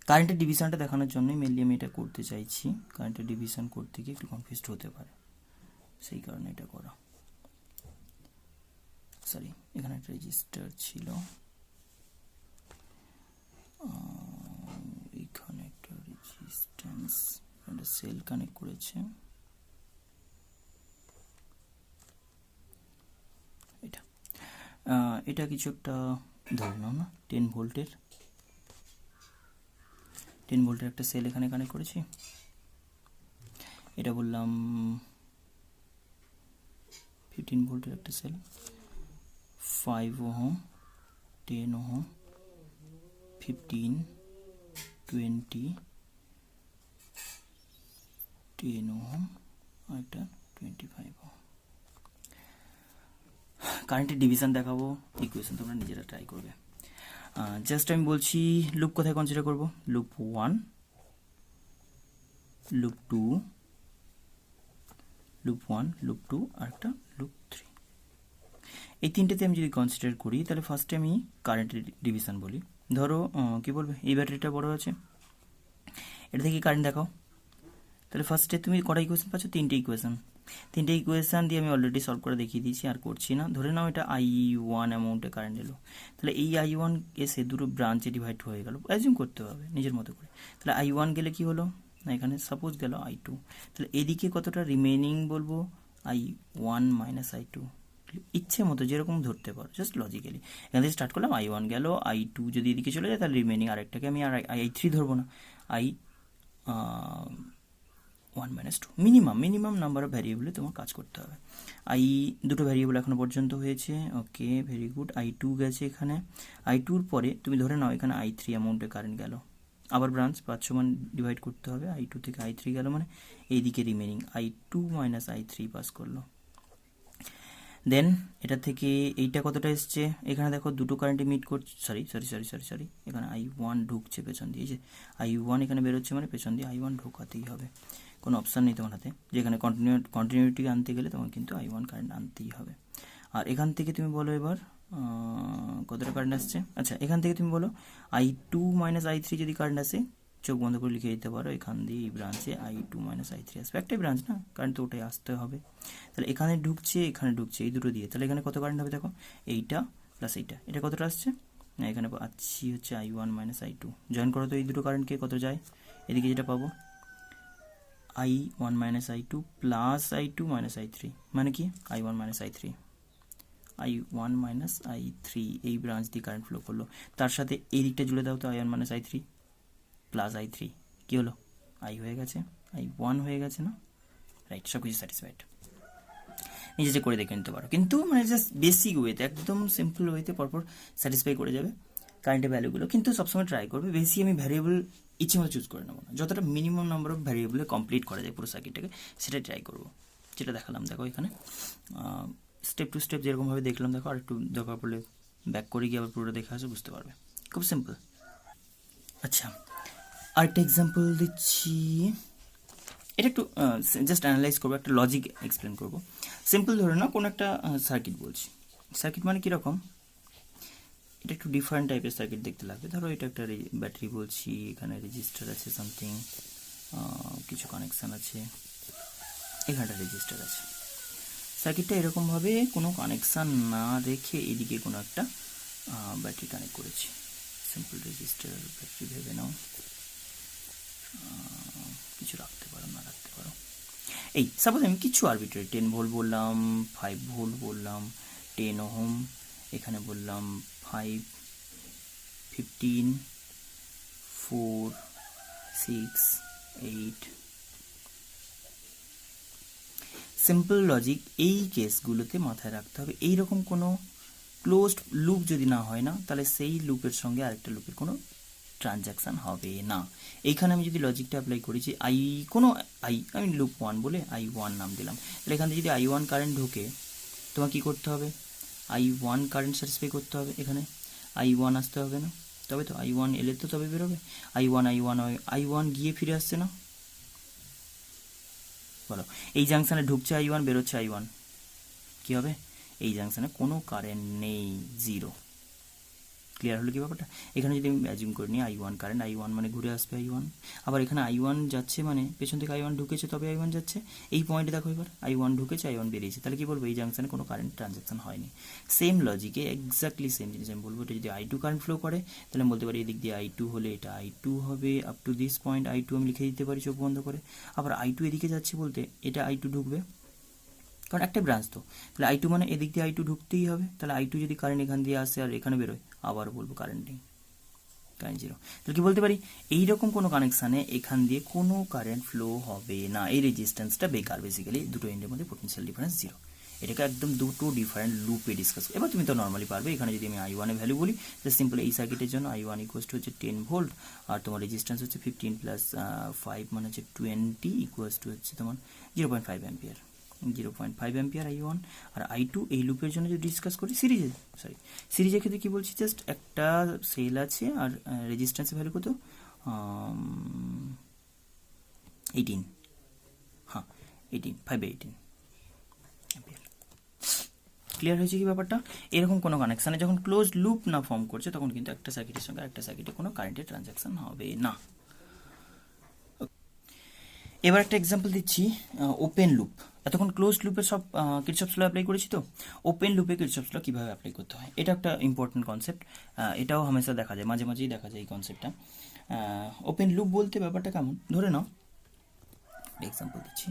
কারেন্টের ডিভিশনটা দেখানোর জন্যই মেনলি আমি এটা করতে চাইছি, কারেন্টের ডিভিশন করতে গিয়ে একটু কনফিউজড হতে পারে, সেই কারণে এটা করা। সরি, এখানে একটা রেজিস্টার ছিল, এখানে একটা রেজিস্ট্যান্স, একটা সেল কানেক্ট করেছে, এটা এটা কিছু একটা ধরে নাও না, 10 ভোল্টের একটা সেল এখানে কানেক্ট করেছি। এটা বললাম 15 ভোল্টের একটা সেল, 5 ওহম, 10 ওহম, 15, 20, 10 ওহম, আর একটা 25 ওহম। কারেন্টের ডিভিশন দেখাবো, ইকুয়েশন তোমরা নিজেরা ট্রাই করবে। জাস্ট আমি বলছি লুপ কোথায় কনসিডার করব, লুপ 1, লুপ 2, লুপ 1, লুপ 2 আর একটা লুপ 3। এই তিনটেতে আমি যদি কনসিডার করি তাহলে ফার্স্টে আমি কারেন্টের ডিভিশন বলি। ধরো কি বলবে, এই ব্যাটারিটা বড় আছে, এটা থেকে কারেন্ট দেখাও। তাহলে ফার্স্টে তুমি কটা ইকুয়েশন পাচ্ছ, তিনটে ইকুয়েশন দিয়ে আমি অলরেডি সলভ করে দেখিয়ে দিয়েছি, আর করছি না। ধরে নাও এটা I1 অ্যামাউন্টে কারেন্ট এলো, তাহলে এই I1 এসে দুটো ব্রাঞ্চে ডিভাইড হয়ে গেল, অ্যাজিউম করতে হবে নিজের মতো করে। তাহলে I1 গেলে কি হলো না, এখানে সাপোজ গেল I2, তাহলে এদিকে কতটা রিমেনিং বলবো, I1 মাইনাস I2, ইচ্ছে মতো যেরকম ধরতে পারো, জাস্ট লজিক্যালি। এখান থেকে স্টার্ট করলাম, I1 গেল, I2 যদি এদিকে চলে যায় তাহলে রিমেনিং আরেকটাকে আমি আর I3 ধরবো না, I1 minus 2, minimum number of ভ্যারিয়েবলে তোমার কাজ করতে হবে। দুটো ভ্যারিয়েবল এখনো পর্যন্ত হয়েছে, ওকে ভেরি গুড। I2 গেছে এখানে, I2 র পরে তুমি ধরে নাও এখানে I3 অ্যামাউন্টে কারেন্ট গেল, আবার ব্রাঞ্চ 500 মান ডিভাইড করতে হবে, I2 থেকে I3 গেল, মানে এইদিকে remaining I2 minus I3 pass করলো। দেন এটা থেকে এইটা কতটা এসছে, এখানে দেখো দুটো কারেন্টে মিট করছে, সরি, এখানে I1 ঢুকছে পেছন দিয়ে, যে I1 এখানে বেরোচ্ছে, মানে পেছন দিয়ে I1 ঢোকাতেই হবে, কোনো অপশান নেই তোমার হাতে। যেখানে কন্টিনিউটি আনতে গেলে তোমার কিন্তু I1 কারেন্ট আনতেই হবে। আর এখান থেকে তুমি বলো এবার কতটা কারেন্ট আসছে, আচ্ছা এখান থেকে তুমি বলো I2 মাইনাস I3 যদি কারেন্ট আসে, চোখ বন্ধ করে লিখে দিতে পারো, এখান দিয়ে এই ব্রাঞ্চে I2 মাইনাস I3 আসবে, একটাই ব্রাঞ্চ না, কারেন্ট তো ওটাই আসতে হবে। তাহলে এখানে ঢুকছে, এই দুটো দিয়ে, তাহলে এখানে কত কারেন্ট হবে দেখো, এইটা প্লাস এইটা, এটা কতটা আসছে, এখানে পাচ্ছি হচ্ছে I1 মাইনাস I2, জয়েন করো তো এই দুটো কারেন্টকে, কত যায়, এদিকে যেটা পাবো I1 minus I2 plus I2 minus I3, মানে কি I1 মাইনাস I3, এই ব্রাঞ্চ দিয়ে কারেন্ট ফ্লো করলো, তার সাথে এই দিকটা জুড়ে দাও তো I1 minus I3 plus I3, কী হলো, I হয়ে গেছে, I1 হয়ে গেছে না, রাইট, সব কিছু স্যাটিসফাইড। নিজে যে করে দেখে নিতে পারো, কিন্তু মানে জাস্ট বেসিক ওয়েতে, একদম সিম্পল ওয়েতে পরপর স্যাটিসফাই করে যাবে কারেন্টের ভ্যালুগুলো। কিন্তু সবসময় ট্রাই করবে বেশি আমি ভ্যারিয়েবল ইচ্ছে মতো চুজ করে নেবো না, যতটা মিনিমাম নাম্বার অফ ভ্যারিয়েবলে কমপ্লিট করা যায় পুরো সার্কিটটাকে, সেটাই ট্রাই করবো। যেটা দেখালাম দেখো এখানে স্টেপ টু স্টেপ যেরকমভাবে দেখলাম, দেখো আর একটু দরকার পড়লে ব্যাক করে গিয়ে আবার পুরোটা দেখে আসো, বুঝতে পারবে, খুব সিম্পল। আচ্ছা, আরেকটা এক্সাম্পল দিচ্ছি, এটা একটু জাস্ট অ্যানালাইজ করবো, একটা লজিক এক্সপ্লেন করবো। সিম্পল ধরে না, কোনো একটা সার্কিট বলছি, সার্কিট মানে কীরকম, এটা একটু ডিফারেন্ট টাইপের সার্কিট দেখতে লাগবে। ধরো এটা একটা ব্যাটারি বলছি, এখানে রেজিস্টার আছে সামথিং, কিছু কানেকশান আছে, এখানে একটা রেজিস্টার আছে। সার্কিটটা এরকমভাবে কোনো কানেকশান না রেখে এদিকে কোনো একটা ব্যাটারি কানেক্ট করেছি, সিম্পল রেজিস্টার ব্যাটারি ভেবে নাও, কিছু রাখতে পারো না রাখতে পারো। এই সাপোজ আমি কিছু আরবিট্রারি 10 ভোল্ট বললাম, 5 ভোল্ট বললাম, 10 ওহম, এখানে বললাম 5, 15, 4, 6, 8। সিম্পল লজিক এই কেসগুলোতে মাথায় রাখতে হবে, এইরকম কোনো ক্লোজড লুপ যদি না হয় না, তাহলে সেই লুপের সঙ্গে আরেকটা লুপের কোনো ট্রানজ্যাকশান হবে না। এইখানে আমি যদি লজিকটা অ্যাপ্লাই করি যে আমি লুপ 1 বলে I1 নাম দিলাম, তাহলে এখান থেকে যদি I1 কারেন্ট ঢোকে, তোমার কী করতে হবে, I1 কারেন্ট স্যাটিসফাই করতে হবে, এখানে I1 আসতে হবে না, তবে তো I1 এলে তো তবে বেরোবে, I1 গিয়ে ফিরে আসছে না, বলো এই জাংশানে ঢুকছে I1, বেরোচ্ছে I1, কী হবে, এই জাংশানে কোনো কারেন্ট নেই, জিরো, ক্লিয়ার হলো কি ব্যাপারটা? এখানে যদি আমি অ্যাজিউম করে নিই I1 কারেন্ট, I1 মানে ঘুরে আসবে I1, আবার এখানে I1 যাচ্ছে মানে পেছন থেকে I1 ঢুকেছে তবে I1 যাচ্ছে, এই পয়েন্টে দেখো এবার I1 ঢুকেছে I1 বেরিয়েছে, তাহলে কি বলবো এই জাংশনে কোনো কারেন্ট ট্রানজাকশন হয়নি। সেম লজিকে এক্স্যাক্টলি সেম জিনিস আমি বলবো, এটা যদি I2 কারেন্ট ফ্লো করে তাহলে আমি বলতে পারি এদিক দিয়ে I2 হলে এটা I2 হবে up to this point, I2 আমি লিখে দিতে পারি চোখ বন্ধ করে। আবার I2 এদিকে যাচ্ছে বলতে এটা I2 ঢুকবে, কারণ একটা ব্রাঞ্চ তো, তাহলে I2 মানে এদিক দিয়ে I2 ঢুকতেই হবে, তাহলে I2 যদি কারেন্ট এখান দিয়ে আসে আর এখানে বেরোয় আবার বলবো কারেন্ট নেই, কারেন্ট জিরো। তাহলে কি বলতে পারি এইরকম কোনো কানেকশানে এখান দিয়ে কোনো কারেন্ট ফ্লো হবে না, এই রেজিস্ট্যান্সটা বেকার, বেসিক্যালি দুটো এন্ডের মধ্যে পোটেনশিয়াল ডিফারেন্স জিরো। এটাকে একদম দুটো ডিফারেন্ট লুপে ডিসকাস। এবার তুমি তো নর্মালি পারবে, এখানে যদি আমি I1 এর ভ্যালু বলি তাহলে সিম্পল এই সার্কিটের জন্য I1 ইকুয়ালস টু হচ্ছে 10 ভোল্ট, আর তোমার রেজিস্ট্যান্স হচ্ছে 15 প্লাস 5 মানে হচ্ছে 20 ইকুয়ালস টু হচ্ছে তোমার 0.5 অ্যাম্পিয়ার, 0.5 অ্যাম্পিয়ার I1। আর I2 এই লুপের জন্য যদি ডিসকাস করি সিরিজের ক্ষেত্রে কি বলছি, জাস্ট একটা সেল আছে আর রেজিস্ট্যান্সের ভ্যালু কত 18, হ্যাঁ 18 অ্যাম্পিয়ার। ক্লিয়ার হয়েছে কি ব্যাপারটা? এরকম কোনো কানেকশানে যখন ক্লোজ লুপ না ফর্ম করছে তখন কিন্তু একটা সার্কিটের সঙ্গে একটা সার্কিটে কোনো কারেন্টের ট্রানজাকশন হবে না। এবার একটা এক্সাম্পল দিচ্ছি, ওপেন লুপ। এতক্ষণ ক্লোজ লুপে সব কিরচপস ল অ্যাপ্লাই করেছি, তো ওপেন লুপে কিরচপস ল কীভাবে অ্যাপ্লাই করতে হয় এটা একটা ইম্পর্টেন্ট কনসেপ্ট, এটাও হামেশা দেখা যায়, মাঝে মাঝেই দেখা যায় এই কনসেপ্টটা। ওপেন লুপ বলতে ব্যাপারটা কেমন, ধরে নাও এক্সাম্পল দিচ্ছি,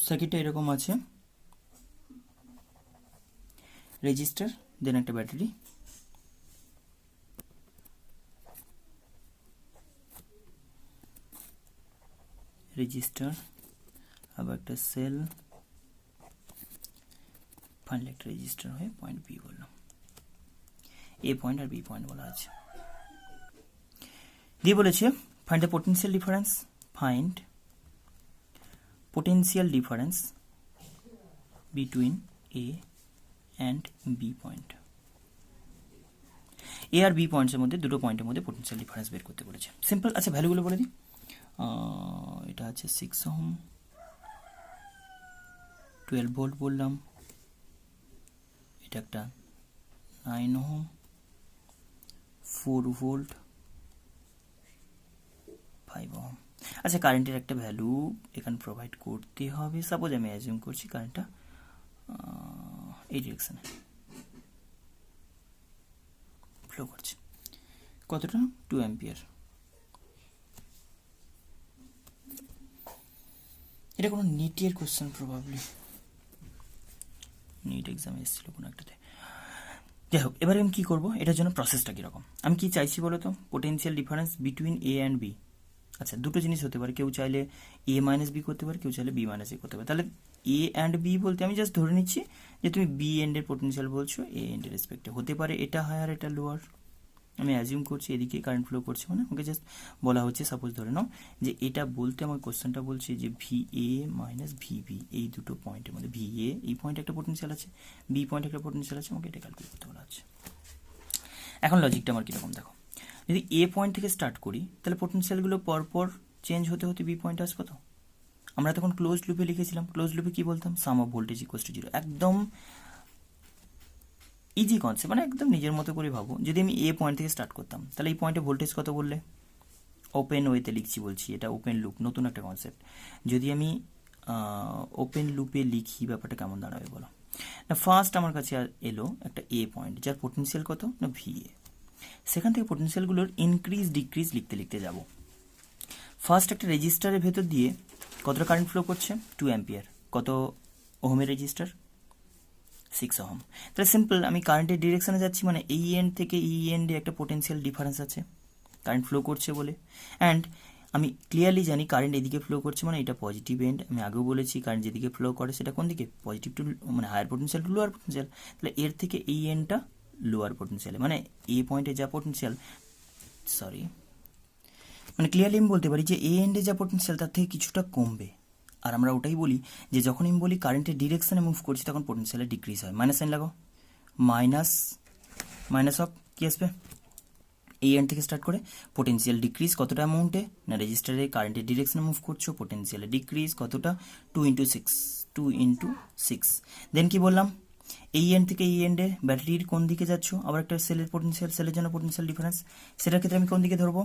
সার্কিটটা এরকম আছে, রেজিস্টার দেন একটা ব্যাটারি, রেজিস্টার আবার একটা সেল, ফাইনালি একটা রেজিস্টার হয়ে পয়েন্ট বি বললাম, এ পয়েন্ট আর বি পয়েন্ট বলা আছে। দিয়ে বলেছে find the potential difference, find potential difference between A and B point. A আর বি পয়েন্টসের মধ্যে দুটো পয়েন্টের মধ্যে পোটেনশিয়াল ডিফারেন্স বের করতে বলেছে। সিম্পল, আচ্ছা ভ্যালুগুলো বলে দিই, এটা আছে 6 ওহম, 12 ভোল্ট বললাম, এটা একটা 9 ওহম, 4 ভোল্ট, 5 ওহম। আচ্ছা কারেন্টের একটা ভ্যালু এখানে প্রোভাইড করতে হবে, সাপোজ আমি অ্যাজিউম করছি কারেন্টটা এই ডিরেকশনে ফ্লো করছে, কতটা 2 অ্যাম্পিয়ার। এটা কোনো নিটের কোশ্চেন, প্রবাবলি নিট এক্সামে এসেছিল কোনো একটাতে। যাই হোক, এবারে আমি কী করবো, এটার জন্য প্রসেসটা কীরকম, আমি কি চাইছি বলো তো, potential difference between A and B. আচ্ছা দুটো জিনিস হতে পারে, কেউ চাইলে এ মাইনাস বি করতে পারে, কেউ চাইলে বি মাইনাস এ করতে পারে। তাহলে এ অ্যান্ড বি বলতে আমি জাস্ট ধরে নিচ্ছি যে তুমি বি এন্ডের পোটেনশিয়াল বলছো এ এন্ডের রেসপেক্টে, হতে পারে এটা হায়ার এটা লোয়ার, আমি অ্যাজিউম করছি এদিকে কারেন্ট ফ্লো করছে, মানে আমাকে জাস্ট বলা হচ্ছে সাপোজ ধরে নাও যে এটা বলতে আমার কোশ্চেনটা বলছে যে ভি এ মাইনাস ভিবি এই দুটো পয়েন্টের মধ্যে ভি এ এই পয়েন্টে একটা পোটেনশিয়াল আছে, বি পয়েন্টে একটা পোটেনশিয়াল আছে, আমাকে এটা ক্যালকুলেট করতে বলা হচ্ছে। এখন লজিকটা আমার কীরকম দেখো, যদি এ পয়েন্ট থেকে স্টার্ট করি তাহলে পোটেনশিয়ালগুলো পরপর চেঞ্জ হতে হতে বি পয়েন্টে আসবো। তো আমরা তখন ক্লোজ লুপে লিখেছিলাম, ক্লোজ লুপে কি বলতাম, sum of voltage equals to zero, একদম ইজি কনসেপ্ট, মানে একদম নিজের মতো করে ভাবো। যদি আমি এ পয়েন্ট থেকে স্টার্ট করতাম তাহলে এই পয়েন্টে ভোল্টেজ কত বললে, ওপেন ওয়েতে লিখছি বলছি, এটা ওপেন লুপ, নতুন একটা কনসেপ্ট। যদি আমি ওপেন লুপে লিখি ব্যাপারটা কেমন দাঁড়াবে বলো না, ফার্স্ট আমার কাছে এলো একটা এ পয়েন্ট যার পোটেনশিয়াল কত না ভি এ, সেখান থেকে পোটেনশিয়ালগুলোর ইনক্রিজ ডিক্রিজ লিখতে লিখতে যাব। ফার্স্ট একটা রেজিস্টারের ভেতর দিয়ে কতটা কারেন্ট ফ্লো করছে 2 অ্যাম্পিয়ার, কত ওহমের রেজিস্টার 6 ওহম। তাহলে সিম্পল আমি কারেন্টের ডিরেকশনে যাচ্ছি, মানে এই এন্ড থেকে এই এন্ডে একটা পোটেনশিয়াল ডিফারেন্স আছে কারেন্ট ফ্লো করছে বলে, অ্যান্ড আমি ক্লিয়ারলি জানি কারেন্ট এদিকে ফ্লো করছে মানে এটা পজিটিভ এন্ড। আমি আগেও বলেছি কারেন্ট যেদিকে ফ্লো করে সেটা কোন দিকে, পজিটিভ টু মানে higher potential to lower potential, তাহলে এর থেকে এই এন্ডটা লোয়ার পোটেনশিয়ালে, মানে এই পয়েন্টে যা পোটেনশিয়াল, সরি মানে ক্লিয়ারলি আমি বলতে পারি যে এই এন্ডে যা পোটেনশিয়াল তার থেকে কিছুটা কমবে। আর আমরা ওটাই বলি যে যখন আমি বলি কারেন্টের ডিরেকশনে মুভ করছি তখন পোটেনশিয়ালে ডিক্রিজ হয়, মাইনাস সাইন লাগাও, মাইনাস অফ কী আসবে, এই এন্ড থেকে স্টার্ট করে পোটেনশিয়াল ডিক্রিজ কতটা অ্যামাউন্টে না, রেজিস্টারে কারেন্টের ডিরেকশনে মুভ করছো, পোটেনশিয়ালে ডিক্রিজ কতটা 2 × 6, দেন কি বললাম এই এন্ড থেকে এই এন্ডে ব্যাটারির কোন দিকে যাচ্ছ, আবার একটা সেলের পোটেনশিয়াল, সেলের জন্য পোটেনশিয়াল ডিফারেন্স, সেটার ক্ষেত্রে আমি কোন দিকে ধরবো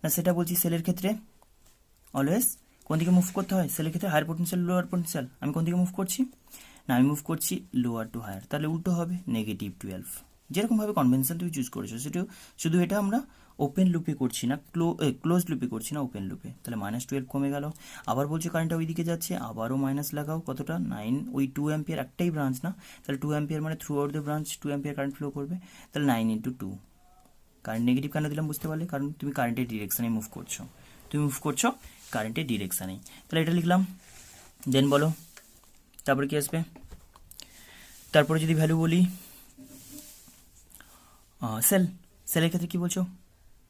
না, সেটা বলছি সেলের ক্ষেত্রে অলওয়েজ কোন দিকে মুভ করতে হয়, সেলের ক্ষেত্রে হায়ার পোটেনশিয়াল লোয়ার পোটেনশিয়াল, আমি কোন দিকে মুভ করছি না, আমি মুভ করছি লোয়ার টু হায়ার, তাহলে উল্টো হবে -12। যেরকমভাবে কনভেনশন তুমি চুজ করেছো সেটাও, শুধু এটা আমরা ওপেন লুপে করছি না, ক্লোজ লুপে করছি না, ওপেন লুপে। তাহলে -12 কমে গেল। আবার বলছে কারেন্টটা ওই দিকে যাচ্ছে, আবারও মাইনাস লাগাও, কতটা 9, ওই 2 অ্যাম্পিয়ার, একটাই ব্রাঞ্চ না, তাহলে 2 অ্যাম্পিয়ার মানে through out the branch 2 ampere current flow করবে, তাহলে 9 × 2। কারেন্ট নেগেটিভ কেন দিলাম বুঝতে পারলে, কারণ তুমি কারেন্টের ডিরেকশানে মুভ করছো, তুমি মুভ করছো কারেন্টের ডিরেকশানে। তাহলে এটা লিখলাম। দেন বলো তারপরে কি আসবে, তারপরে যদি ভ্যালু বলি সেলের ক্ষেত্রে কি বলছো,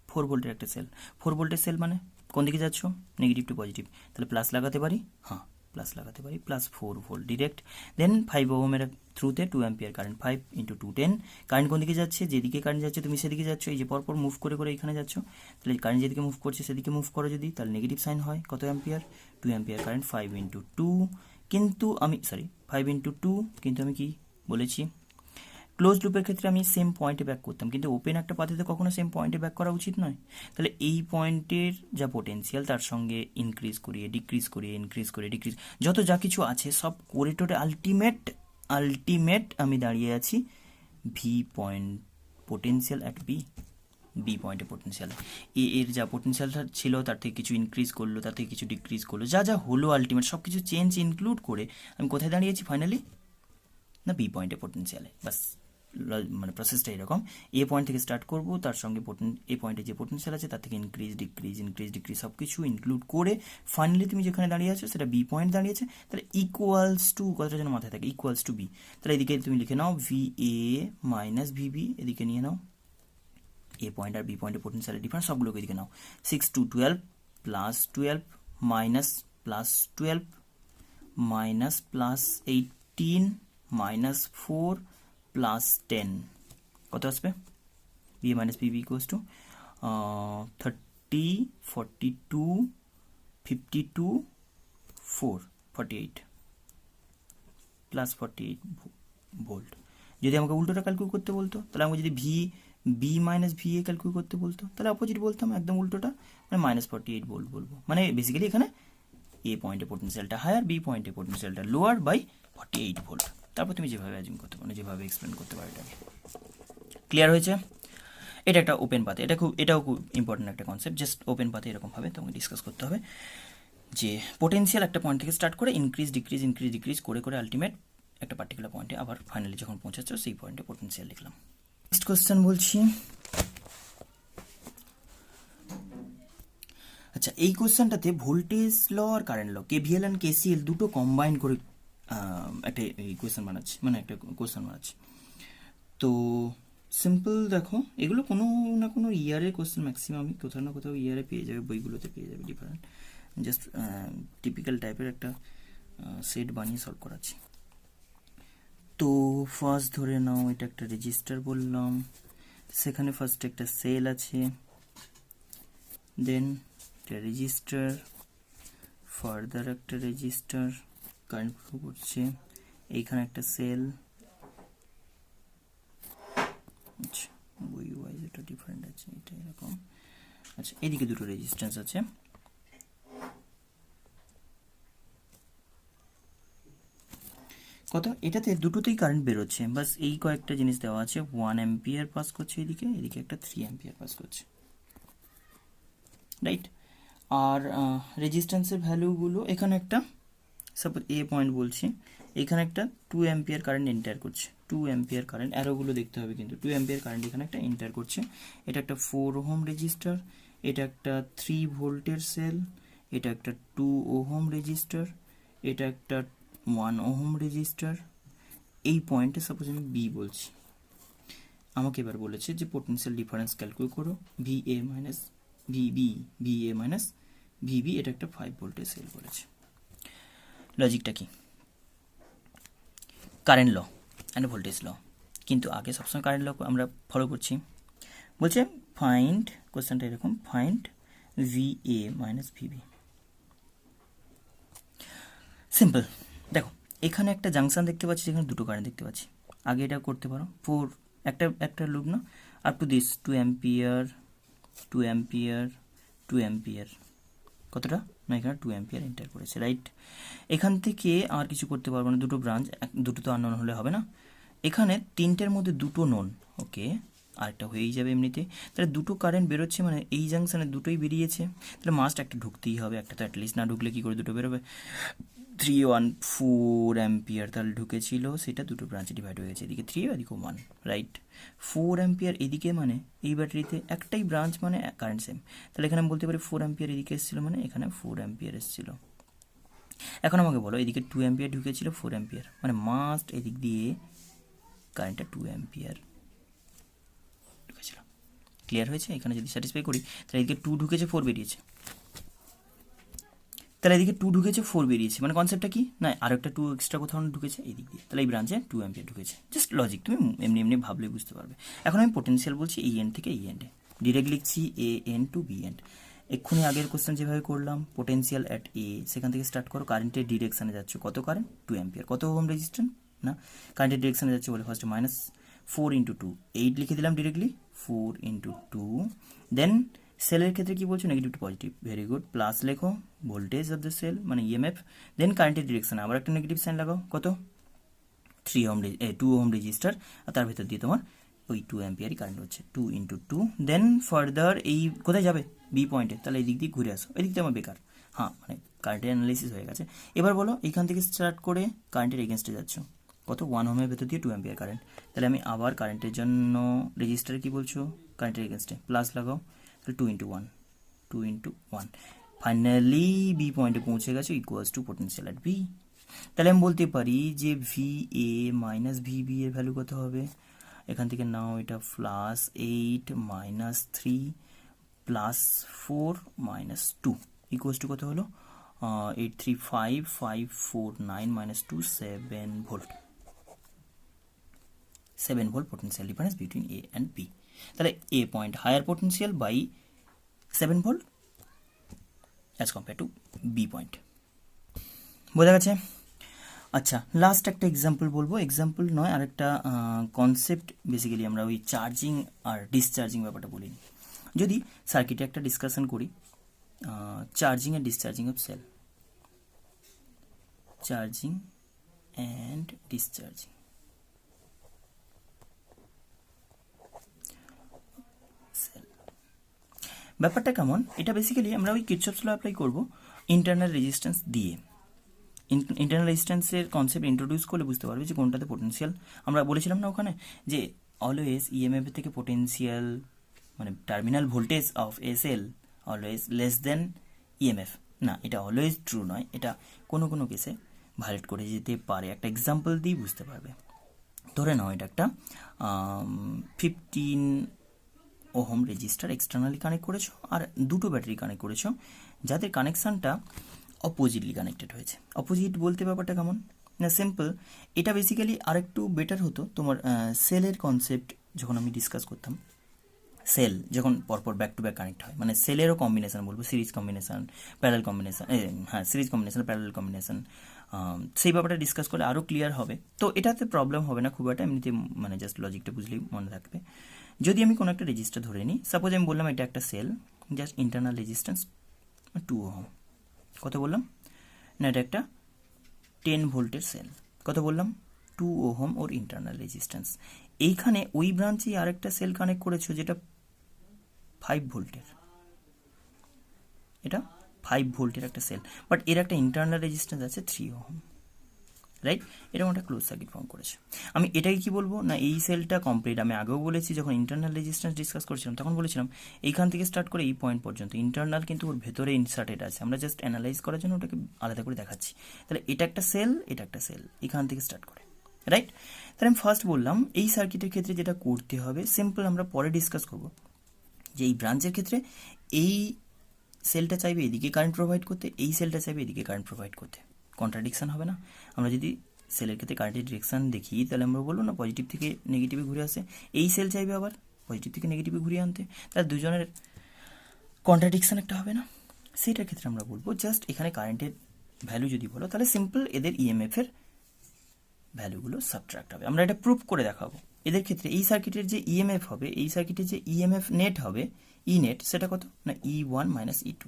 4 ভোল্টের একটা সেল, 4 ভোল্টের সেল মানে কোন দিকে যাচ্ছ, নেগেটিভ টু পজিটিভ, তাহলে প্লাস লাগাতে পারি, হ্যাঁ প্লাস লাগাতে পারি, +4 ভোল্ট ডিরেক্ট। দেন 5 ওহমের থ্রুতে 2 অ্যাম্পিয়ার কারেন্ট, 5 × 2 10। কারেন্ট কোন দিকে যাচ্ছে, যেদিকে কারেন্ট যাচ্ছে তুমি সেদিকে যাচ্ছ, এই যে পরপর মুভ করে করে এখানে যাচ্ছ, তাহলে কারেন্ট যেদিকে মুভ করছে সেদিকে মুভ করো যদি, তাহলে নেগেটিভ সাইন হয়, কত অ্যাম্পিয়ার, 2 অ্যাম্পিয়ার কারেন্ট, 5 × 2। কিন্তু আমি 5 × 2, কিন্তু আমি কি বলেছি, ক্লোজ লুপের ক্ষেত্রে আমি সেম পয়েন্টে ব্যাক করতাম, কিন্তু ওপেন একটা পাথেতে কখনো সেম পয়েন্টে ব্যাক করা উচিত নয়। তাহলে এই পয়েন্টের যা পোটেনশিয়াল তার সঙ্গে ইনক্রিজ করিয়ে ডিক্রিজ করিয়ে ইনক্রিজ করে ডিক্রিজ যত যা কিছু আছে সব করে টোটে আলটিমেট আমি দাঁড়িয়ে আছি V point potential at B পয়েন্টে পোটেনশিয়াল, এর যা পোটেনশিয়ালটা ছিল তার থেকে কিছু ইনক্রিজ করলো, তার থেকে কিছু ডিক্রিজ করলো, যা যা হলো আলটিমেট সব কিছু চেঞ্জ ইনক্লুড করে আমি কোথায় দাঁড়িয়েছি ফাইনালি না বি পয়েন্টে পোটেনশিয়ালে। বাস মানে প্রসেসটা এরকম, এ পয়েন্ট থেকে স্টার্ট করবো, তার সঙ্গে এ পয়েন্টে যে পোটেনশিয়াল আছে তার থেকে ইনক্রিজ ডিক্রিজ সব কিছু ইনক্লুড করে ফাইনালি তুমি যেখানে দাঁড়িয়ে আছো সেটা বি পয়েন্ট দাঁড়িয়েছে। তাহলে ইকুয়ালস টু, কথাটা যেন মাথায় থাকে, ইকুয়ালস টু বি। তাহলে এদিকে তুমি লিখে নাও ভি এ মাইনাস ভিবি, এদিকে নিয়ে নাও এ পয়েন্ট আর বি পয়েন্টের পোটেনশিয়ালের ডিফারেন্স সবগুলোকে এদিকে নাও, 6 × 12 +12 মাইনাস +12 মাইনাস +18 -4 +10, কত আসবে, B minus BB equals to 30 42 52 4 48 +48 volt. যদি আমাকে উল্টোটা ক্যালকুলেট করতে বলতো, তাহলে আমাকে যদি B minus V A calculate করতে বলতো, তাহলে অপোজিট বলতাম, একদম উল্টোটা, মানে -48 ভোল্ট বলবো। মানে বেসিক্যালি এখানে এ পয়েন্টে পোটেনশিয়ালটা হায়ার, বি পয়েন্টে পোটেনশিয়ালটা লোয়ার বাই 48 ভোল্ট। তারপর তুমি যেভাবে অ্যাজিউম করতে পারো, যেভাবে এক্সপ্লেন করতে পারো, এটাকে ক্লিয়ার হয়েছে। এটা একটা ওপেন পাথে, এটাও খুব ইম্পর্টেন্ট একটা কনসেপ্ট, জাস্ট ওপেন পাথে এরকমভাবে তোমাকে ডিসকাস করতে হবে যে পোটেনশিয়াল একটা পয়েন্ট থেকে স্টার্ট করে ইনক্রিজ ডিক্রিজ করে করে আলটিমেট একটা পার্টিকুলার পয়েন্টে আবার ফাইনালি যখন পৌঁছাচ্ছ সেই পয়েন্টে পোটেনশিয়াল লিখলাম। নেক্সট কোয়েশ্চেন বলছি, আচ্ছা এই কোয়েশ্চেনটাতে ভোল্টেজ ল আর current law, KVL and KCL দুটো কম্বাইন করে একটা এই কোয়েশ্চেন বানাচ্ছি, মানে একটা কোয়েশ্চেন বানাচ্ছি। তো সিম্পল দেখো, এগুলো কোনো না কোনো ইয়ারের কোয়েশ্চেন, ম্যাক্সিমাম আমি কোথাও না কোথাও ইয়ারে পেয়ে যাবে, বইগুলোতে পেয়ে যাবে ডিফারেন্ট, জাস্ট টিপিক্যাল টাইপের একটা সেট বানিয়ে সলভ করাচ্ছি। তো ফার্স্ট ধরে নাও এটা একটা রেজিস্টার বললাম, সেখানে ফার্স্ট একটা সেল আছে, দেন একটা রেজিস্টার, ফার্দার একটা রেজিস্টার কারেন্ট ফ্লো করছে, এইখানে একটা সেল, আচ্ছা বই ওয়াইজ এটা ডিফারেন্ট আছে, এটা এরকম, আচ্ছা এদিকে দুটো রেজিস্ট্যান্স আছে, কত, এটাতে দুটোতেই কারেন্ট বেরোচ্ছে, বাস এই কয়েকটা জিনিস দেওয়া আছে, 1 অ্যাম্পিয়ার পাস করছে এদিকে, এদিকে একটা 3 অ্যাম্পিয়ার পাস করছে, রাইট। আর রেজিস্ট্যান্সের ভ্যালুগুলো এখানে একটা সাপোজ এ পয়েন্ট বলছি, এখানে একটা 2 অ্যাম্পিয়ার কারেন্ট এন্টার করছে, 2 অ্যাম্পিয়ার কারেন্ট, অ্যারোগুলো দেখতে হবে কিন্তু 2 অ্যাম্পিয়ার কারেন্ট এখানে একটা এন্টার করছে, এটা একটা 4 ওহম রেজিস্টার, এটা একটা 3 ভোল্টের সেল, এটা একটা 2 ওহম রেজিস্টার, এটা একটা 1 ওহম রেজিস্টার। এই পয়েন্টে সাপোজ আমি বি বলছি, আমাকে এবার বলেছে যে পোটেনশিয়াল ডিফারেন্স ক্যালকুলেট করো VA minus VA minus VB, এটা একটা 5 ভোল্টের সেল বলেছে। লজিকটা কি, current law and voltage law, কিন্তু আগে সবসময় কারেন্ট ল আমরা ফলো করছি, বলছে ফাইন্ড, কোশ্চেনটা এরকম, find VA minus VB. Simple, দেখো এখানে একটা জাংশন দেখতে পাচ্ছি, যেখানে দুটো কারেন্ট দেখতে পাচ্ছি, আগে এটা করতে পারো, 4 একটা একটা লুপ না, up to this 2 ampere 2 ampere 2 ampere, কতটা না এখানে 2 অ্যাম্পিয়ার এন্টার করেছে, রাইট। এখান থেকে আর কিছু করতে পারবো না, দুটো ব্রাঞ্চ, দুটো তো আননোন হলে হবে না, এখানে তিনটের মধ্যে দুটো নোন, ওকে, আরেকটা হয়েই যাবে এমনিতে। তাহলে দুটো কারেন্ট বেরোচ্ছে, মানে এই জাংশনে দুটোই বেরিয়েছে, তাহলে মাস্ট একটা ঢুকতেই হবে, একটা তো অ্যাটলিস্ট না ঢুকলে কী করে দুটো বেরোবে। 314 অ্যাম্পিয়ার তাহলে ঢুকেছিল, সেটা দুটো ব্রাঞ্চে ডিভাইড হয়ে গেছে, এদিকে 3 এদিকে 1, রাইট। 4 অ্যাম্পিয়ার এদিকে, মানে এই ব্যাটারিতে একটাই ব্রাঞ্চ মানে কারেন্ট সেম, তাহলে এখানে আমি বলতে পারি 4 অ্যাম্পিয়ার এদিকে এসেছিলো, মানে এখানে 4 অ্যাম্পিয়ার এসেছিলো। এখন আমাকে বলো এদিকে 2 অ্যাম্পিয়ার ঢুকেছিল, 4 অ্যাম্পিয়ার, মানে মাস্ট এদিক দিয়ে কারেন্টটা 2 অ্যাম্পিয়ার ঢুকেছিল। ক্লিয়ার হয়েছে? এখানে যদি স্যাটিসফাই করি তাহলে এদিকে 2 ঢুকেছে, 4 বেরিয়েছে, তাহলে এদিকে 2 ঢুকেছে, 4 বেরিয়েছে, মানে কনসেপ্টটা কি না আর একটা 2 এক্সট্রা কোথাও ঢুকেছে এই দিক দিয়ে, তাহলে এই ব্রাঞ্চে 2 অ্যাম্পিয়ার ঢুকেছে। জাস্ট লজিক, তুমি এমনি এমনি ভাবলে বুঝতে পারবে। এখন আমি পোটেনশিয়াল বলছি এই এন্ড থেকে এই এন্ডে, ডিরেক্ট লিখছি A end to B end. এক্ষুনি আগের কোশ্চেন যেভাবে করলাম, পোটেনশিয়াল অ্যাট এ, সেখান থেকে স্টার্ট করো, কারেন্টের ডিরেকশানে যাচ্ছে, কত কারেন্ট 2 অ্যাম্পিয়ার, কত ওহম রেজিস্ট্যান্স না কারেন্টের ডিরেকশানে যাচ্ছে বলে ফার্স্ট -4 × 2, 8 লিখে দিলাম ডিরেক্টলি, 4 × 2, দেন সেলের ক্ষেত্রে কি বলছো negative to positive, very good, plus লেখো ভোল্টেজ অফ দ্য সেল মানে ইএমএফ, দেন কারেন্টের ডিরেকশন আবার একটা নেগেটিভ সাইন লাগাও, কত 2 ওহম রেজিস্টার, আর তার ভেতর দিয়ে তোমার ওই 2 অ্যাম্পিয়ারই কারেন্ট হচ্ছে, 2 × 2, দেন ফার্দার এই কোথায় যাবে বি পয়েন্টে, তাহলে এই দিক দিয়ে ঘুরে আসো, এদিক দিয়ে আমার বেকার, হ্যাঁ মানে কারেন্টের অ্যানালাইসিস হয়ে গেছে। এবার বলো এইখান থেকে স্টার্ট করে কারেন্টের এগেনস্টে যাচ্ছ, কত 1 ওহমের ভেতর দিয়ে 2 অ্যাম্পিয়ার কারেন্ট, তাহলে আমি আবার কারেন্টের জন্য রেজিস্টারে কি বলছো কারেন্টের এগেনস্টে প্লাস লাগাও, 2 × 1, 2 × 1, ফাইনালি বি পয়েন্টে পৌঁছে গেছে, equals to potential at B. তাহলে আমি বলতে পারি যে V A minus V B এর ভ্যালু কত হবে, এখান থেকে নাও এটা +8 -3 +4 -2 ইকুয়ালস টু কত হলো 835,549 -2 7 volt, 7 volt potential difference between A and B. তাহলে A point higher potential by 7 volt as compare to B point, বোঝা গেছে? আচ্ছা, লাস্ট একটা এক্সাম্পল বলবো, এক্সাম্পল নয় আর একটা কনসেপ্ট, বেসিক্যালি আমরা ওই চার্জিং আর ডিসচার্জিং ব্যাপারটা বলিনি। যদি সার্কিটে একটা ডিসকাশন করি, charging and discharging of cell, charging and discharging, ব্যাপারটা কেমন, এটা বেসিক্যালি আমরা ওই কিরচফস ল অ্যাপ্লাই করবো ইন্টারনাল রেজিস্ট্যান্স দিয়ে। ইন্টারনাল রেজিস্ট্যান্সের কনসেপ্ট ইন্ট্রোডিউস করলে বুঝতে পারবে যে কোনটাতে পোটেনশিয়াল, আমরা বলেছিলাম না ওখানে যে অলওয়েজ ইএমএফ থেকে পোটেনশিয়াল মানে terminal voltage of SL always less than EMF, না এটা অলওয়েজ ট্রু নয়, এটা কোনো কোনো কেসে ভায়োলেট করে যেতে পারে। একটা এক্সাম্পল দিয়ে বুঝতে পারবে, ধরে নাও এটা একটা 15 ওহম রেজিস্টার এক্সটার্নালি কানেক্ট করেছো আর দুটো ব্যাটারি কানেক্ট করেছো, যাদের কানেকশানটা অপোজিটলি কানেক্টেড হয়েছে। অপোজিট বলতে ব্যাপারটা কেমন না, সিম্পল, এটা বেসিক্যালি আরেকটু বেটার হতো তোমার সেলের কনসেপ্ট যখন আমি ডিসকাস করতাম, সেল যখন পরপর ব্যাক টু ব্যাক কানেক্ট হয়, মানে সেলেরও কম্বিনেশন বলবো, সিরিজ কম্বিনেশন, প্যারাল কম্বিনেশন, হ্যাঁ সিরিজ কম্বিনেশন প্যারাল কম্বিনেশন, সেই ব্যাপারটা ডিসকাস করলে আরও ক্লিয়ার হবে। তো এটাতে প্রবলেম হবে না খুব একটা, এমনিতে মানে জাস্ট লজিকটা বুঝলেই মনে থাকবে। যদি আমি কোনো একটা রেজিস্টার ধরে নিই, সাপোজ আমি বললাম এটা একটা cell, just internal resistance 2 ohm, কত বললাম না এটা একটা 10 ভোল্টের সেল, কত বললাম 2 ওহম ওর ইন্টারনাল রেজিস্ট্যান্স। এইখানে ওই ব্রাঞ্চে আরেকটা সেল কানেক্ট করেছো যেটা 5 ভোল্টের, এটা 5 ভোল্টের একটা সেল, বাট এর একটা ইন্টারনাল রেজিস্ট্যান্স আছে 3 ওহম, রাইট? এরকম একটা ক্লোজ সার্কিট ফর্ম করেছে। আমি এটাই কি বলবো না এই সেলটা কমপ্লিট, আমি আগেও বলেছি যখন ইন্টারনাল রেজিস্ট্যান্স ডিসকাস করছিলাম তখন বলেছিলাম এইখান থেকে স্টার্ট করে এই পয়েন্ট পর্যন্ত ইন্টারনাল কিন্তু ওর ভেতরে ইনসার্টেড আছে, আমরা জাস্ট অ্যানালাইজ করার জন্য ওটাকে আলাদা করে দেখাচ্ছি। তাহলে এটা একটা সেল, এটা একটা সেল, এখান থেকে স্টার্ট করে, রাইট? তাহলে আমি ফার্স্ট বললাম এই সার্কিটের ক্ষেত্রে যেটা করতে হবে সিম্পল, আমরা পরে ডিসকাস করবো যে এই ব্রাঞ্চের ক্ষেত্রে এই সেলটা চাইবে এদিকে কারেন্ট প্রোভাইড করতে, এই সেলটা চাইবে এদিকে কারেন্ট প্রোভাইড করতে, কন্ট্রাডিকশন হবে না? আমরা যদি সেলের ক্ষেত্রে কারেন্টের ডিরেকশন দেখি তাহলে আমরা বলবো না পজিটিভ থেকে নেগেটিভে ঘুরে আসে, এই সেল চাইবে আবার পজিটিভ থেকে নেগেটিভে ঘুরিয়ে আনতে, তার দুজনের কন্ট্রাডিকশন একটা হবে না? সেটার ক্ষেত্রে আমরা বলবো জাস্ট এখানে কারেন্টের ভ্যালু যদি বলো তাহলে সিম্পল এদের ইএমএফ এর ভ্যালুগুলো সাবট্রাক্ট হবে। আমরা এটা প্রুভ করে দেখাবো। এদের ক্ষেত্রে এই সার্কিটের যে ইএমএফ হবে, এই সার্কিটের যে ইএমএফ নেট হবে, ই নেট, সেটা কত না E1 minus E2,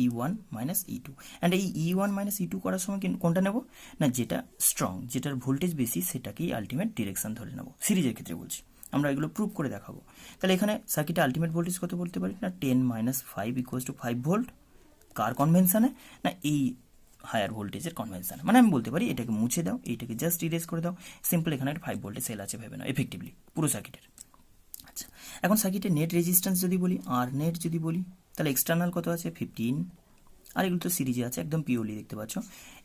E1 minus E2। And এই E1 মাইনাস E2 করার সময় কোনটা নেব না, যেটা স্ট্রং, যেটার ভোল্টেজ বেশি, সেটাকেই আলটিমেট ডিরেকশন ধরে নেব। সিরিজের ক্ষেত্রে বলছি, আমরা এগুলো প্রুভ করে দেখাবো। তাহলে এখানে সার্কিটে আলটিমেট ভোল্টেজ কত বলতে পারি না 10 মাইনাস 5 ইকুয়ালস টু 5 ভোল্ট। কার কনভেনশনে না এই হায়ার ভোল্টেজের কনভেনশন, মানে আমি বলতে পারি এটাকে মুছে দাও, এইটাকে জাস্ট ইরেজ করে দাও, সিম্পল এখানে একটা 5 ভোল্টের সেল আছে ভেবে নাও এফেক্টিভলি পুরো সার্কিটের। আচ্ছা, এখন সার্কিটের নেট রেজিস্ট্যান্স যদি বলি, আর নেট যদি বলি, তাহলে এক্সটার্নাল কত আছে 15, আর এগুলো তো সিরিজে আছে একদম পিওরলি দেখতে পাচ্ছ।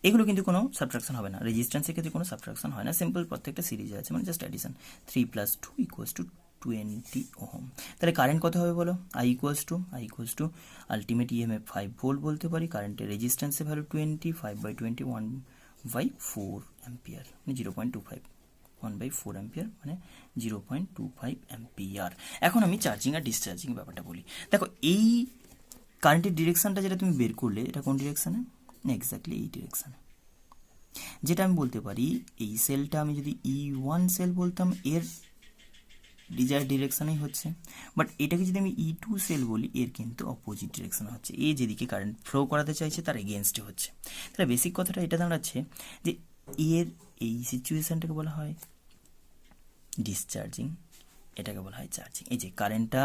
এগুলো কিন্তু কোনো সাবট্রাকশন হবে না, রেজিস্ট্যান্সের ক্ষেত্রে কোনো সাবট্রাকশন হয় না, সিম্পল প্রত্যেকটা সিরিজে আছে, মানে just addition. 3 + 2 equals to 20 ohm. তাহলে কারেন্ট কত হবে বলো, I equals to ultimate EMF 5 volt বলতে পারি, কারেন্টের রেজিস্ট্যান্সের ভ্যালু 20, 5/20 1/4 অ্যাম্পিয়ার, মানে 0.25, 1/4 অ্যাম্পিয়ার মানে 0.25 অ্যাম্পিয়ার। এখন আমি চার্জিং আর ডিসচার্জিং ব্যাপারটা বলি। দেখো এই কারেন্টের ডিরেকশনটা যেটা তুমি বের করলে, এটা কোন ডিরেকশানে না এক্স্যাক্টলি এই ডিরেকশানে। যেটা আমি বলতে পারি এই সেলটা আমি যদি E1 সেল বলতাম, এর ডিজায়ার ডিরেকশানেই হচ্ছে, বাট এটাকে যদি আমি E2 সেল বলি, এর কিন্তু অপোজিট ডিরেকশানে হচ্ছে, এ যেদিকে কারেন্ট ফ্লো করাতে চাইছে তার এগেনস্টে হচ্ছে। তাহলে বেসিক কথাটা এটা দাঁড়াচ্ছে যে এর এই সিচুয়েশানটাকে বলা হয় ডিসচার্জিং, এটাকে বলা হয় চার্জিং। এই যে কারেন্টটা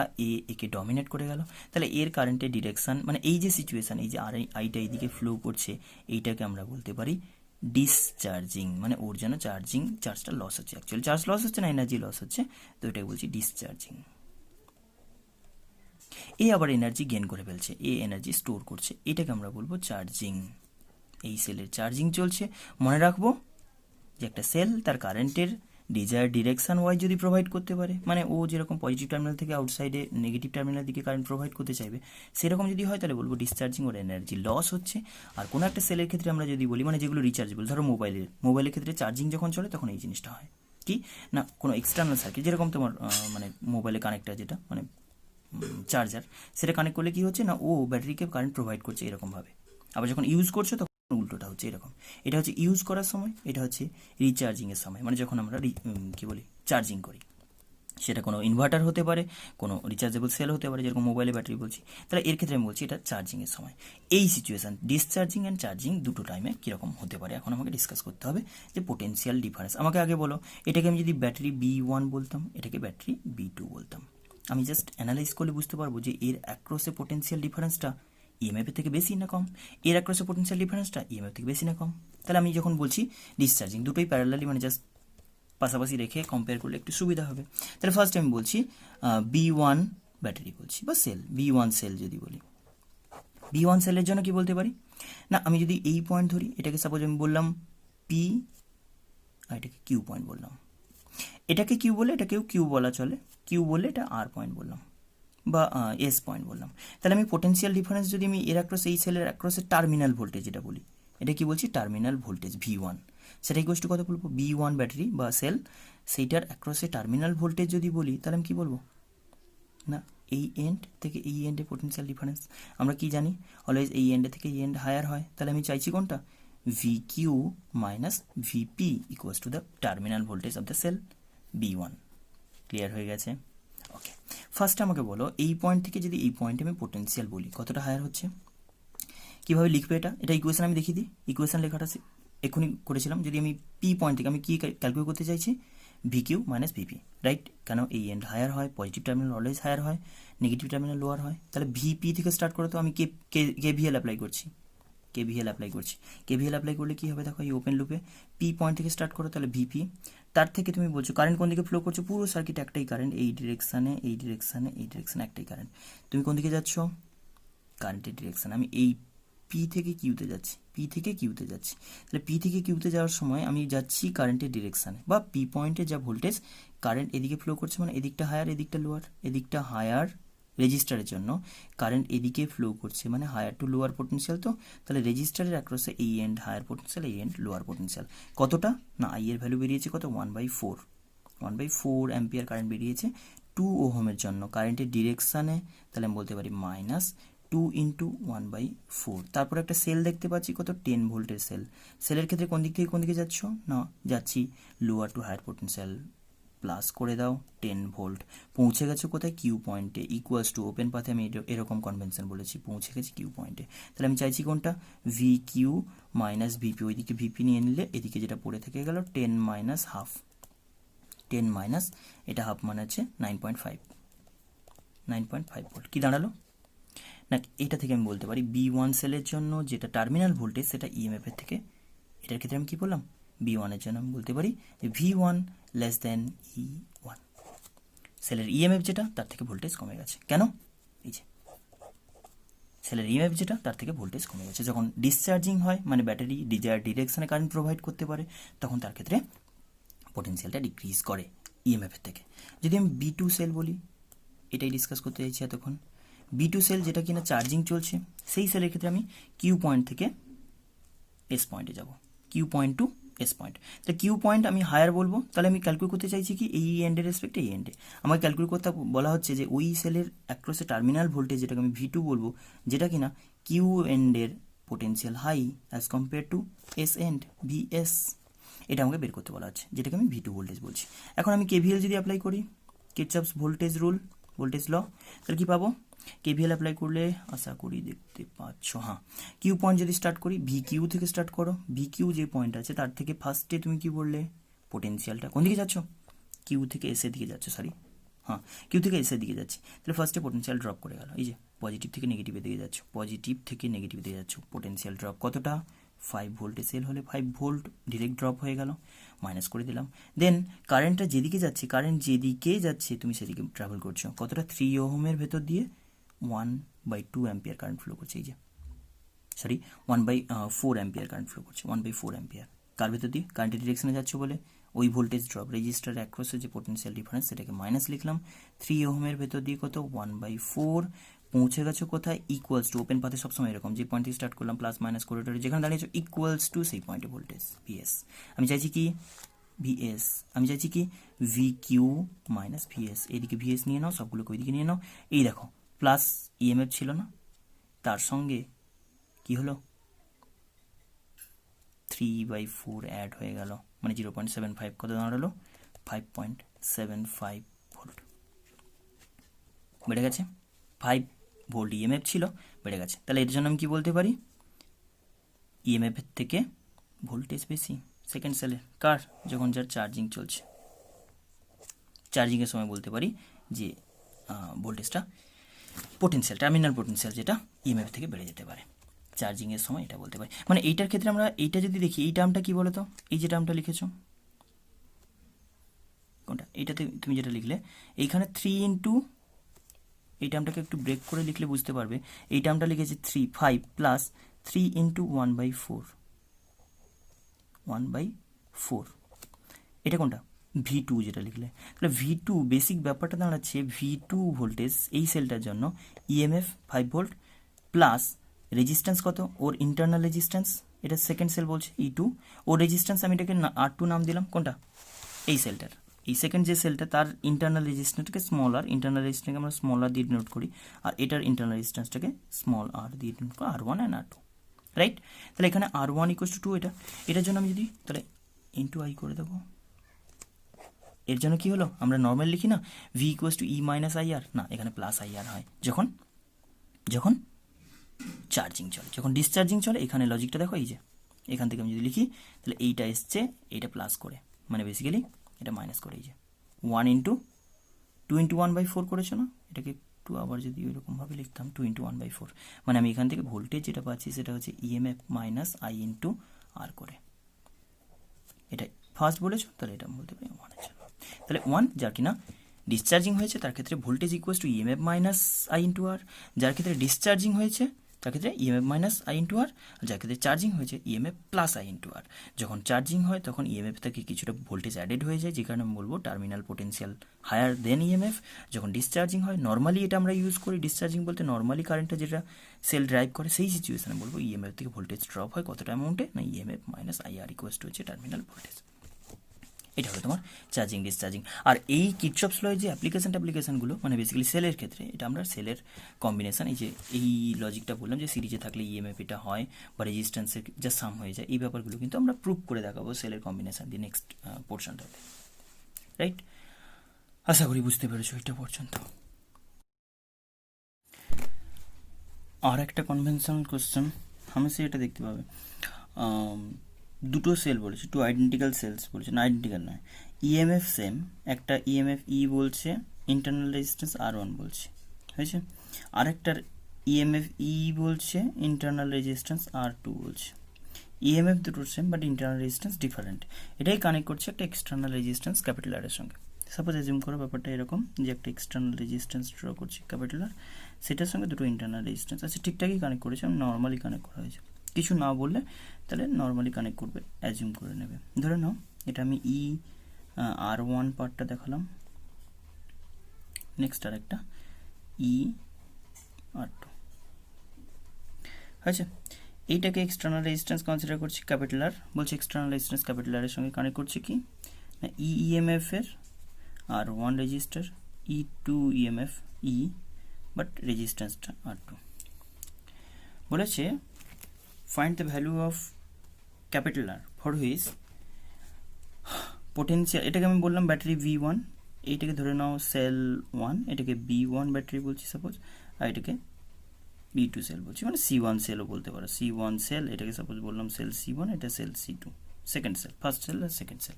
একে ডমিনেট করে গেল, তাহলে এর কারেন্টের ডিরেকশন, মানে এই যে সিচুয়েশান, এই যে আইটা এইদিকে ফ্লো করছে, এইটাকে আমরা বলতে পারি ডিসচার্জিং, মানে ওর যেন চার্জটা লস হচ্ছে, অ্যাকচুয়ালি চার্জ লস হচ্ছে না, এনার্জি লস হচ্ছে, তো এটাকে বলছি ডিসচার্জিং। এ আবার এনার্জি গেন করে ফেলছে, এ এনার্জি স্টোর করছে, এটাকে আমরা বলবো চার্জিং। এই সেলের চার্জিং চলছে, মনে রাখবো যে একটা সেল তার কারেন্টের ডিজায়ার ডিরেকশন ওয়াইজ যদি প্রোভাইড করতে পারে, মানে ও যেরকম পজিটিভ টার্মিনাল থেকে আউটসাইডে নেগেটিভ টার্মিনালের দিকে কারেন্ট প্রোভাইড করতে চাইবে, সেরকম যদি হয় তাহলে বলবো ডিসচার্জিং, ওর এনার্জি লস হচ্ছে। আর কোনো একটা সেলের ক্ষেত্রে আমরা যদি বলি, মানে যেগুলো রিচার্জেবল, ধরো মোবাইলের ক্ষেত্রে চার্জিং যখন চলে তখন এই জিনিসটা হয় কি না, কোনো এক্সটার্নাল সার্কিট, যেরকম তোমার মানে মোবাইলে কানেক্টার যেটা মানে চার্জার, সেটা কানেক্ট করলে কি হচ্ছে না, ও ব্যাটারিকে কারেন্ট প্রোভাইড করছে এরকমভাবে, আবার যখন ইউজ করছো তখন উল্টোটা হচ্ছে এরকম। এটা হচ্ছে ইউজ করার সময়, এটা হচ্ছে রিচার্জিংয়ের সময়, মানে যখন আমরা কি বলি চার্জিং করি, সেটা কোনো ইনভার্টার হতে পারে, কোনো রিচার্জেবল সেল হতে পারে, যেরকম মোবাইলে ব্যাটারি বলছি, তাহলে এর ক্ষেত্রে আমি বলছি এটা চার্জিংয়ের সময়। এই সিচুয়েশান ডিসচার্জিং অ্যান্ড চার্জিং দুটো টাইমে কীরকম হতে পারে, এখন আমাকে ডিসকাস করতে হবে যে পোটেন্সিয়াল ডিফারেন্স। আমাকে আগে বলো, এটাকে আমি যদি ব্যাটারি B1 বলতাম, এটাকে ব্যাটারি B2 বলতাম, আমি জাস্ট অ্যানালাইজ করলে বুঝতে পারবো যে এর অ্যাক্রসে পোটেন্সিয়াল ডিফারেন্সটা ইএমএফ থেকে বেশি না কম, এর অ্যাক্রসে পোটেন্সিয়াল ডিফারেন্সটা ইএমএফ থেকে বেশি না কম। তাহলে আমি যখন বলছি ডিসচার্জিং, দুটোই প্যারালালি, মানে জাস্ট পাশাপাশি রেখে কম্পেয়ার করলে একটু সুবিধা হবে। তাহলে ফার্স্ট আমি বলছি B1 ব্যাটারি বলছি, বা সেল, B1 সেল যদি বলি, B1 সেলের জন্য কি বলতে পারি না, আমি যদি এই পয়েন্ট ধরি, এটাকে সাপোজ আমি বললাম P, আর এটাকে কিউ পয়েন্ট বললাম, এটাকে কিউ বলে এটাকেও কিউ বলা চলে, কিউ বললে এটা আর পয়েন্ট বললাম বা এস পয়েন্ট বললাম। তাহলে আমি পোটেন্সিয়াল ডিফারেন্স যদি আমি এর অ্যাক্রস, এই সেলের অ্যাক্রসের টার্মিনাল ভোল্টেজ যেটা বলি, এটা কি বলছি টার্মিনাল ভোল্টেজ V1, সেটা ইকুয়ালস টু কত বলবো, B1 ব্যাটারি বা সেল, সেইটার অ্যাক্রসে টার্মিনাল ভোল্টেজ যদি বলি, তাহলে আমি কি বলবো না এই এন্ড থেকে এই এন্ডে পোটেন্সিয়াল ডিফারেন্স, আমরা কি জানি অলওয়েজ এই এন্ডে থেকে এই এন্ড হায়ার হয়, তাহলে আমি চাইছি কোনটা VQ মাইনাস VP equals to the terminal voltage of the cell B1। Clear হয়ে গেছে? ওকে, ফার্স্ট আমাকে বলো এই পয়েন্ট থেকে যদি এই পয়েন্টে আমি পোটেন্সিয়াল বলি কতটা হায়ার হচ্ছে, কীভাবে লিখবে এটা ইকুয়েশন আমি দেখিয়ে দিই, ইকুয়েশন লেখাটা এক্ষুনি করেছিলাম। যদি আমি পি পয়েন্ট থেকে আমি কি ক্যালকুলেট করতে চাইছি, VQ মাইনাস VP, রাইট? কেন এই এন্ড হায়ার হয়, পজিটিভ টার্মিনাল অলওয়েজ হায়ার হয়, নেগেটিভ টার্মিনাল লোয়ার হয়, তাহলে VP থেকে স্টার্ট করে তো আমি KVL অ্যাপ্লাই করছি, KVL অ্যাপ্লাই করলে কী হবে দেখো, এই ওপেন লুপে পি পয়েন্ট থেকে স্টার্ট করো, তাহলে VP, তার থেকে তুমি বলছো কারেন্ট কোন দিকে ফ্লো করছো, পুরো সার্কিট একটাই কারেন্ট, এই ডিরেকশানে একটাই কারেন্ট, তুমি কোন দিকে যাচ্ছ কারেন্টের ডিরেকশান, আমি এই পি থেকে কিউতে যাচ্ছি, তাহলে পি থেকে কিউতে যাওয়ার সময় আমি যাচ্ছি কারেন্টের ডিরেকশানে, বা পি পয়েন্টে যা ভোল্টেজ কারেন্ট এদিকে ফ্লো করছে, মানে এদিকটা হায়ার এদিকটা লোয়ার, এদিকটা হায়ার রেজিস্টারের জন্য, কারেন্ট এদিকে ফ্লো করছে, মানে হায়ার টু লোয়ার পোটেন্সিয়াল, তো তাহলে রেজিস্টারের অ্যাক্রসে এই এন্ড হায়ার পোটেন্সিয়াল, এই এন্ড লোয়ার পোটেন্সিয়াল, কতটা না আই এর ভ্যালু বেরিয়েছে কত 1/4 অ্যাম্পিয়ার কারেন্ট বেরিয়েছে 2 ওহমের জন্য কারেন্টের ডিরেকশানে, তাহলে আমি বলতে পারি মাইনাস 2 2/1/4, তারপর একটা সেল দেখতে পাচ্ছি কত 10 ভোল্টের সেলের ক্ষেত্রে কোন দিক থেকে কোন দিকে যাচ্ছ না, যাচ্ছি lower to higher potential, plus করে দাও 10 ভোল্ট, পৌঁছে গেছো কোথায় কিউ পয়েন্টে, ইকুয়ালস টু ওপেন পাথে আমি এরকম কনভেনশন বলেছি, পৌঁছে গেছি কিউ পয়েন্টে। তাহলে আমি চাইছি কোনটা, ভি কিউ মাইনাস ভিপি, ওইদিকে ভিপি নিয়ে নিলে এদিকে যেটা পড়ে থেকে গেল 10 মাইনাস হাফ, 10 মাইনাস এটা হাফ মানে হচ্ছে 9.5 ভোল্ট। কী দাঁড়ালো না, এটা থেকে আমি বলতে পারি B1 সেলের জন্য যেটা টার্মিনাল ভোল্টেজ সেটা ইএমএফ এর থেকে, এটার ক্ষেত্রে আমি কী বললাম, B1 এর জন্য আমি বলতে পারি যে V1 লেস দেন E1, সেলের ইএমএফ যেটা তার থেকে ভোল্টেজ কমে গেছে। কেন, এই যে সেলের ইএমএফ যেটা তার থেকে ভোল্টেজ কমে গেছে। যখন ডিসচার্জিং হয় মানে ব্যাটারি ডিজায়ার ডিরেকশনে কারেন্ট প্রোভাইড করতে পারে, তখন তার ক্ষেত্রে পোটেনশিয়ালটা ডিক্রিজ করে ইএমএফ এর থেকে। যদি আমি B2 সেল বলি, এটাই ডিসকাস করতে চাইছি এতক্ষণ। B2 সেল যেটা কিনা চার্জিং চলছে, সেই সেলের ক্ষেত্রে আমি কিউ পয়েন্ট থেকে এস পয়েন্টে যাব, Q point to S point. তাহলে কিউ পয়েন্ট আমি হায়ার বলবো, তাহলে আমি ক্যালকুলেট করতে চাইছি কি এই এন্ডের রেসপেক্টে এই এন্ডে আমাকে ক্যালকুলেট করতে বলা হচ্ছে যে ওই সেলের অ্যাক্রসে টার্মিনাল ভোল্টেজ যেটাকে আমি V2 বলবো, যেটা কিনা কিউ এন্ডের potential high as compare to S end VS, এটা আমাকে বের করতে বলা হচ্ছে, যেটাকে আমি V2 ভোল্টেজ বলছি। এখন আমি KVL যদি অ্যাপ্লাই করি, কিরচফস ভোল্টেজ রুল, ভোল্টেজ ল, তাহলে কী পাবো, KVL অ্যাপ্লাই করলে আশা করি দেখতে পাচ্ছ, হ্যাঁ কিউ পয়েন্ট যদি স্টার্ট করি, VQ থেকে স্টার্ট করো, VQ যে পয়েন্ট আছে তার থেকে ফার্স্টে তুমি কি বললে, পোটেনশিয়ালটা কোন দিকে যাচ্ছ, কিউ থেকে এসের দিকে যাচ্ছ, সরি হ্যাঁ কিউ থেকে এসের দিকে যাচ্ছি, তাহলে ফার্স্টে পোটেনশিয়াল ড্রপ করে গেল, এই যে পজিটিভ থেকে নেগেটিভের দিকে যাচ্ছ, পজিটিভ থেকে নেগেটিভ দিকে যাচ্ছ, পোটেনশিয়াল ড্রপ কতটা, 5 ভোল্টে সেল হলে 5 ভোল্ট ডিরেক্ট ড্রপ হয়ে গেল, মাইনাস করে দিলাম। দেন কারেন্টটা যেদিকে যাচ্ছে, কারেন্ট যেদিকে যাচ্ছে তুমি সেদিকে ট্রাভেল করছো, কতটা 3 ওহমের ভেতর দিয়ে 1/2 অ্যাম্পিয়ার কারেন্ট ফ্লো করছে, এই যে সরি 1/4 অ্যাম্পিয়ার কারেন্ট ফ্লো করছে, 1/4 অ্যাম্পিয়ার, কার ভেতর দিয়ে, কারেন্টের ডিরেকশনে যাচ্ছে বলে ওই ভোল্টেজ ড্রপ রেজিস্টার অ্যাক্রসের যে পোটেনশিয়াল ডিফারেন্স সেটাকে মাইনাস লিখলাম, 3 ওহমের ভেতর দিয়ে কত 1/4, পৌঁছে গেছো কোথায়, ইকুয়ালস টু, ওপেন পাথে সবসময় এরকম যে পয়েন্ট থেকে স্টার্ট করলাম প্লাস মাইনাস করিডোরে যেখানে দাঁড়িয়েছো ইকুয়ালস টু সেই পয়েন্টে ভোল্টেজ VS, আমি চাইছি কি VS, আমি চাইছি কি VQ মাইনাস VS, এইদিকে VS নিয়ে নাও, সবগুলোকে ওইদিকে নিয়ে নাও, এই দেখো প্লাস ইএমএফ ছিল না, তার সঙ্গে কি হলো 3/4 অ্যাড হয়ে গেল, মানে 0.75, কত দাঁড়ালো 5.75 ভোল্ট, বেড়ে গেছে 5 ভোল্ট ইএমএফ ছিল, বেড়ে গেছে। তাহলে এর জন্য আমি কি বলতে পারি, ইএমএফ এর থেকে ভোল্টেজ বেশি সেকেন্ড সেলে, কার, যখন যার চার্জিং চলছে, চার্জিংয়ের সময় বলতে পারি যে ভোল্টেজটা পোটেনশিয়াল, টার্মিনাল পোটেনশিয়াল যেটা ইএমএফ থেকে বেড়ে যেতে পারে চার্জিংয়ের সময়, এটা বলতে পারি। মানে এইটার ক্ষেত্রে আমরা এইটা যদি দেখি, এই টার্মটা কি বলো তো, এই যে টার্মটা লিখেছো কোনটা, এইটাতে তুমি যেটা লিখলে এইখানে 3 ইন্টু, এই টার্মটাকে একটু ব্রেক করে লিখলে বুঝতে পারবে, এই টার্মটা লিখেছে 5 প্লাস 3 ইন্টু 1/4, এটা কোনটা V2 যেটা লিখলে, তাহলে V2 বেসিক ব্যাপারটা দাঁড়াচ্ছে V2 ভোল্টেজ এই সেলটার জন্য ইএমএফ 5 ভোল্ট প্লাস রেজিস্ট্যান্স কত, ওর ইন্টারনাল রেজিস্ট্যান্স, এটা সেকেন্ড সেল বলছে E2, ওর রেজিস্ট্যান্স আমি এটাকে R2 নাম দিলাম, কোনটা এই সেলটার, এই সেকেন্ড যে সেলটা তার ইন্টারনাল রেজিস্ট্যান্সটাকে স্মল আর, ইন্টারনাল রেজিস্ট্যান্সকে আমরা স্মল আর দিয়ে নোট করি, আর এটার ইন্টারনাল রেজিস্ট্যান্সটাকে স্মল আর দিয়ে নোট করি, R1 অ্যান্ড R2, রাইট। তাহলে এখানে R1 = 2, এটার জন্য আমি যদি তাহলে ইন্টু I করে দেবো, এর জন্য কি হলো, আমরা নর্মাল লিখি না V = E - IR, না এখানে প্লাস IR হয় যখন যখন চার্জিং চলে, যখন ডিসচার্জিং চলে, এখানে লজিকটা দেখো, এই যে এখান থেকে আমি যদি লিখি তাহলে এইটা এসছে, এইটা প্লাস করে, মানে বেসিক্যালি এটা মাইনাস করে, এই যে 1 ইন্টু 2 ইন্টু 1/4 করেছো না, এটাকে একটু আবার যদি ওইরকমভাবে লিখতাম 2 ইন্টু 1/4, মানে আমি এখান থেকে ভোল্টেজ যেটা পাচ্ছি সেটা হচ্ছে EMF minus I into R করে, এটা ফার্স্ট বলেছো, তাহলে এটা বলতে পারি 1 এর জন্য, তাহলে 1 যার কিনা ডিসচার্জিং হয়েছে তার ক্ষেত্রে voltage equals two EMF minus I into R, যার ক্ষেত্রে ডিসচার্জিং হয়েছে তার ক্ষেত্রে EMF minus I into R, যার ক্ষেত্রে চার্জিং হয়েছে EMF plus I into R। যখন চার্জিং হয় তখন ইএমএফ থেকে কিছুটা ভোল্টেজ অ্যাডেড হয়ে যায়, যে কারণে আমি বলবো terminal potential higher than EMF. যখন ডিসচার্জিং হয়, নর্মালি এটা আমরা ইউজ করি, ডিসচার্জিং বলতে নর্মালি কারেন্টটা যেটা সেল ড্রাইভ করে, সেই সিচুয়েশনে বলবো ইএমএফ থেকে ভোল্টেজ ড্রপ হয় কতটা অ্যামাউন্টে, না EMF minus IR equals to হচ্ছে টার্মিনাল ভোল্টেজ। এটা হলো তোমার চার্জিং ডিসচার্জিং। আর এই কিরচপস লয়ের যে অ্যাপ্লিকেশনগুলো মানে বেসিক্যালি সেলের ক্ষেত্রে এটা আমরা সেলের কম্বিনেশন, এই যে এই লজিকটা বললাম যে সিরিজে থাকলে ইএমএফ এটা হয় বা রেজিস্ট্যান্সের যা সাম হয়ে যায়, এই ব্যাপারগুলো কিন্তু আমরা প্রুভ করে দেখাবো সেলের কম্বিনেশন দিয়ে নেক্সট পোর্শনটাতে, রাইট? আশা করি বুঝতে পেরেছো এটা পর্যন্ত। আর একটা কনভেনশনাল কোশ্চেন হামেশা এটা দেখতে পাবে, দুটো সেল বলেছে, টু আইডেন্টিক্যাল সেলস বলেছে, না আইডেন্টিক্যাল নয়, ইএমএফ সেম, একটা ইএমএফ ই বলছে, ইন্টারনাল রেজিস্ট্যান্স R1 বলছে, হয়েছে? আরেকটার ইএমএফ ই বলছে, ইন্টারনাল রেজিস্ট্যান্স R2 বলছে। ইএমএফ দুটো same but internal resistance different, এটাই কানেক্ট করছে একটা এক্সটার্নাল রেজিস্ট্যান্স ক্যাপিটাল আর এর সঙ্গে। সাপোজ অ্যাজিউম করো ব্যাপারটা এরকম যে একটা এক্সটার্নাল রেজিস্ট্যান্স ড্র করছি ক্যাপিটাল আর, সেটার সঙ্গে দুটো ইন্টারনাল রেজিস্ট্যান্স আছে, ঠিকঠাকই কানেক্ট করেছে, আমি নর্মালি কানেক্ট করা হয়েছে, কিছু না বললে তাহলে নর্মালি কানেক্ট করবে, অ্যাজিউম করে নেবে। ধরে নাও এটা আমি R1 পার্টটা দেখালাম, নেক্সট আর একটা R2, হয়েছে? এইটাকে এক্সটার্নাল রেজিস্ট্যান্স কনসিডার করছি ক্যাপিটাল আর, বলছি এক্সটার্নাল রেজিস্ট্যান্স ক্যাপিটাল আর এর সঙ্গে কানেক্ট করছি কি না ইএমএফ এর R1 resistor, E2 EMF E, but রেজিস্ট্যান্সটা R2। বলেছে find the value of capital R for which potential, এটাকে আমি বললাম ব্যাটারি V1, এইটাকে ধরে নাও সেল 1, এটাকে B1 ব্যাটারি বলছি সাপোজ, আর এটাকে B2 সেল বলছি, মানে C1 সেলও বলতে পারো, C1 সেল, এটাকে সাপোজ বললাম সেল C1, এটা cell C2, second cell, first cell আর সেকেন্ড সেল।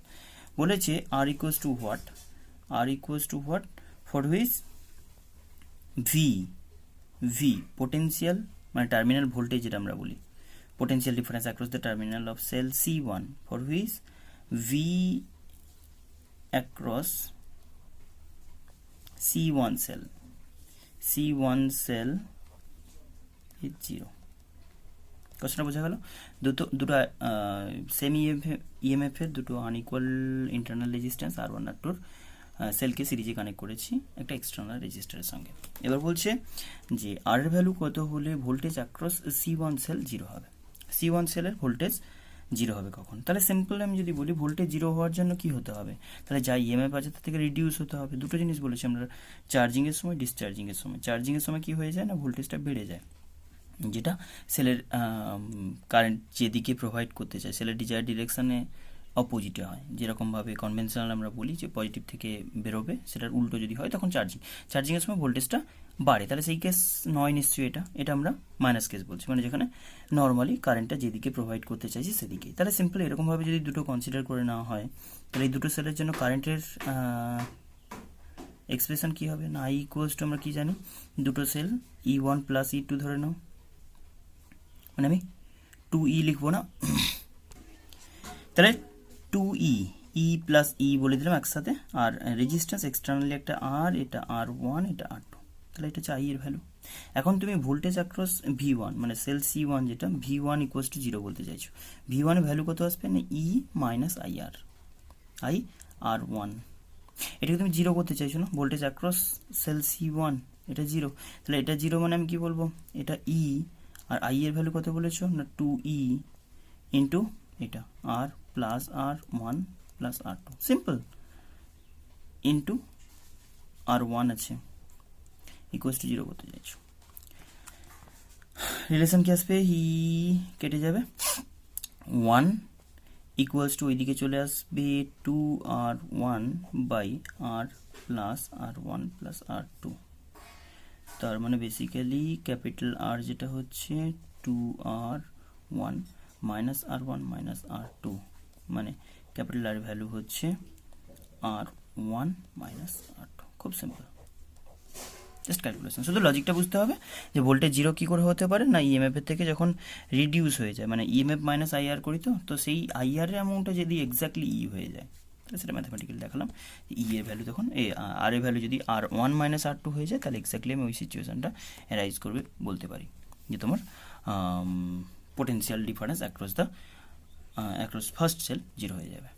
বলেছে R equals to what, R equals to what for which V potential মানে টার্মিনাল ভোল্টেজ যেটা আমরা বলি, potential difference across the terminal of cell C1 for which V across C1 cell is 0। কোশ্চেনটা বোঝা গেল? দুটো same EMF এর দুটো unequal internal resistance R1 R2 সেলকে সিরিজে কানেক্ট করেছি একটা এক্সটার্নাল রেজিস্টারের সঙ্গে। এবার বলছে যে আর এর ভ্যালু কত হলে ভোল্টেজ অ্যাক্রস C1 সেল 0 হবে। C1 সেলের ভোল্টেজ 0 হবে কখন? তাহলে সিম্পল আমি যদি বলি ভোল্টেজ 0 হওয়ার জন্য কি হতে হবে, তাহলে যা ইএমএফ আছে তার থেকে রিডিউস হতে হবে। দুটো জিনিস বলেছি আমরা, চার্জিংয়ের সময়, ডিসচার্জিংয়ের সময়। চার্জিংয়ের সময় কি হয়ে যায় না, ভোল্টেজটা বেড়ে যায়, যেটা সেলের কারেন্ট যেদিকে প্রোভাইড করতে চায় সেলের ডিজায়ার ডিরেকশানে অপোজিটে হয়। যেরকমভাবে কনভেনশনাল আমরা বলি যে পজিটিভ থেকে বেরোবে, সেটার উল্টো যদি হয় তখন চার্জিংয়ের সময় ভোল্টেজটা বাড়ে। তাহলে সেই কেস নয় নিশ্চয়ই, এটা আমরা মাইনাস কেস বলছি, মানে যেখানে নর্মালি কারেন্টটা যেদিকে প্রোভাইড করতে চাইছি সেদিকেই। তাহলে সিম্পল এরকমভাবে যদি দুটো কনসিডার করে নেওয়া হয়, তাহলে এই দুটো সেলের জন্য কারেন্টের এক্সপ্রেশন কী হবে না, I ইকুয়ালস টু আমরা কী জানি, দুটো সেল E1 প্লাস E2 ধরে নাও, মানে আমি 2E লিখবো না, তাহলে 2E প্লাস ই বলে দিলাম একসাথে, আর রেজিস্ট্যান্স এক্সটার্নালি একটা R, এটা R1, এটা R2, তাহলে এটা হচ্ছে I এর ভ্যালু। এখন তুমি ভোল্টেজ অ্যাক্রস V1 মানে সেল C1 যেটা V1 ইকুয়ালস টু 0 বলতে চাইছো, V1 এর ভ্যালু কত আসবে না E মাইনাস IR1, এটাকে তুমি 0 করতে চাইছো না, ভোল্টেজ অ্যাক্রস সেল C1 এটা 0, তাহলে এটা 0 মানে আমি কি বলবো, এটা E, আর I এর ভ্যালু কত বলেছো না 2E ইন্টু এটা R plus R1 plus R2, simple, into R1 আছে ইকুয়ালস টু 0 করতে চাইছো। রিলেশন কি আসবে, ই কেটে যাবে, 1 ইকুয়ালস টু ওইদিকে চলে আসবে 2R1 by R plus R1 plus R2, তার মানে বেসিক্যালি ক্যাপিটাল R যেটা হচ্ছে 2R1 minus R1 minus R2, মানে ক্যাপিটাল আর ভ্যালু হচ্ছে R1 মাইনাস R2। খুব সিম্পল, জাস্ট ক্যালকুলেশন। শুধু লজিকটা বুঝতে হবে যে ভোল্টেজ 0 কী করে হতে পারে না, ইএমএফ এর থেকে যখন রিডিউস হয়ে যায়, মানে ইএমএফ মাইনাস IR করি তো সেই IR এর অ্যামাউন্টটা যদি এক্স্যাক্টলি ই হয়ে যায়, তাহলে সেটা ম্যাথামেটিক্যালি দেখালাম, ই এর ভ্যালু তখন আর এর ভ্যালু যদি R1 মাইনাস R2 হয়ে যায়, তাহলে এক্স্যাক্টলি আমি ওই সিচুয়েশনটা অ্যারাইজ করবে বলতে পারি যে তোমার potential difference across first cell 0 হয়ে যাবে।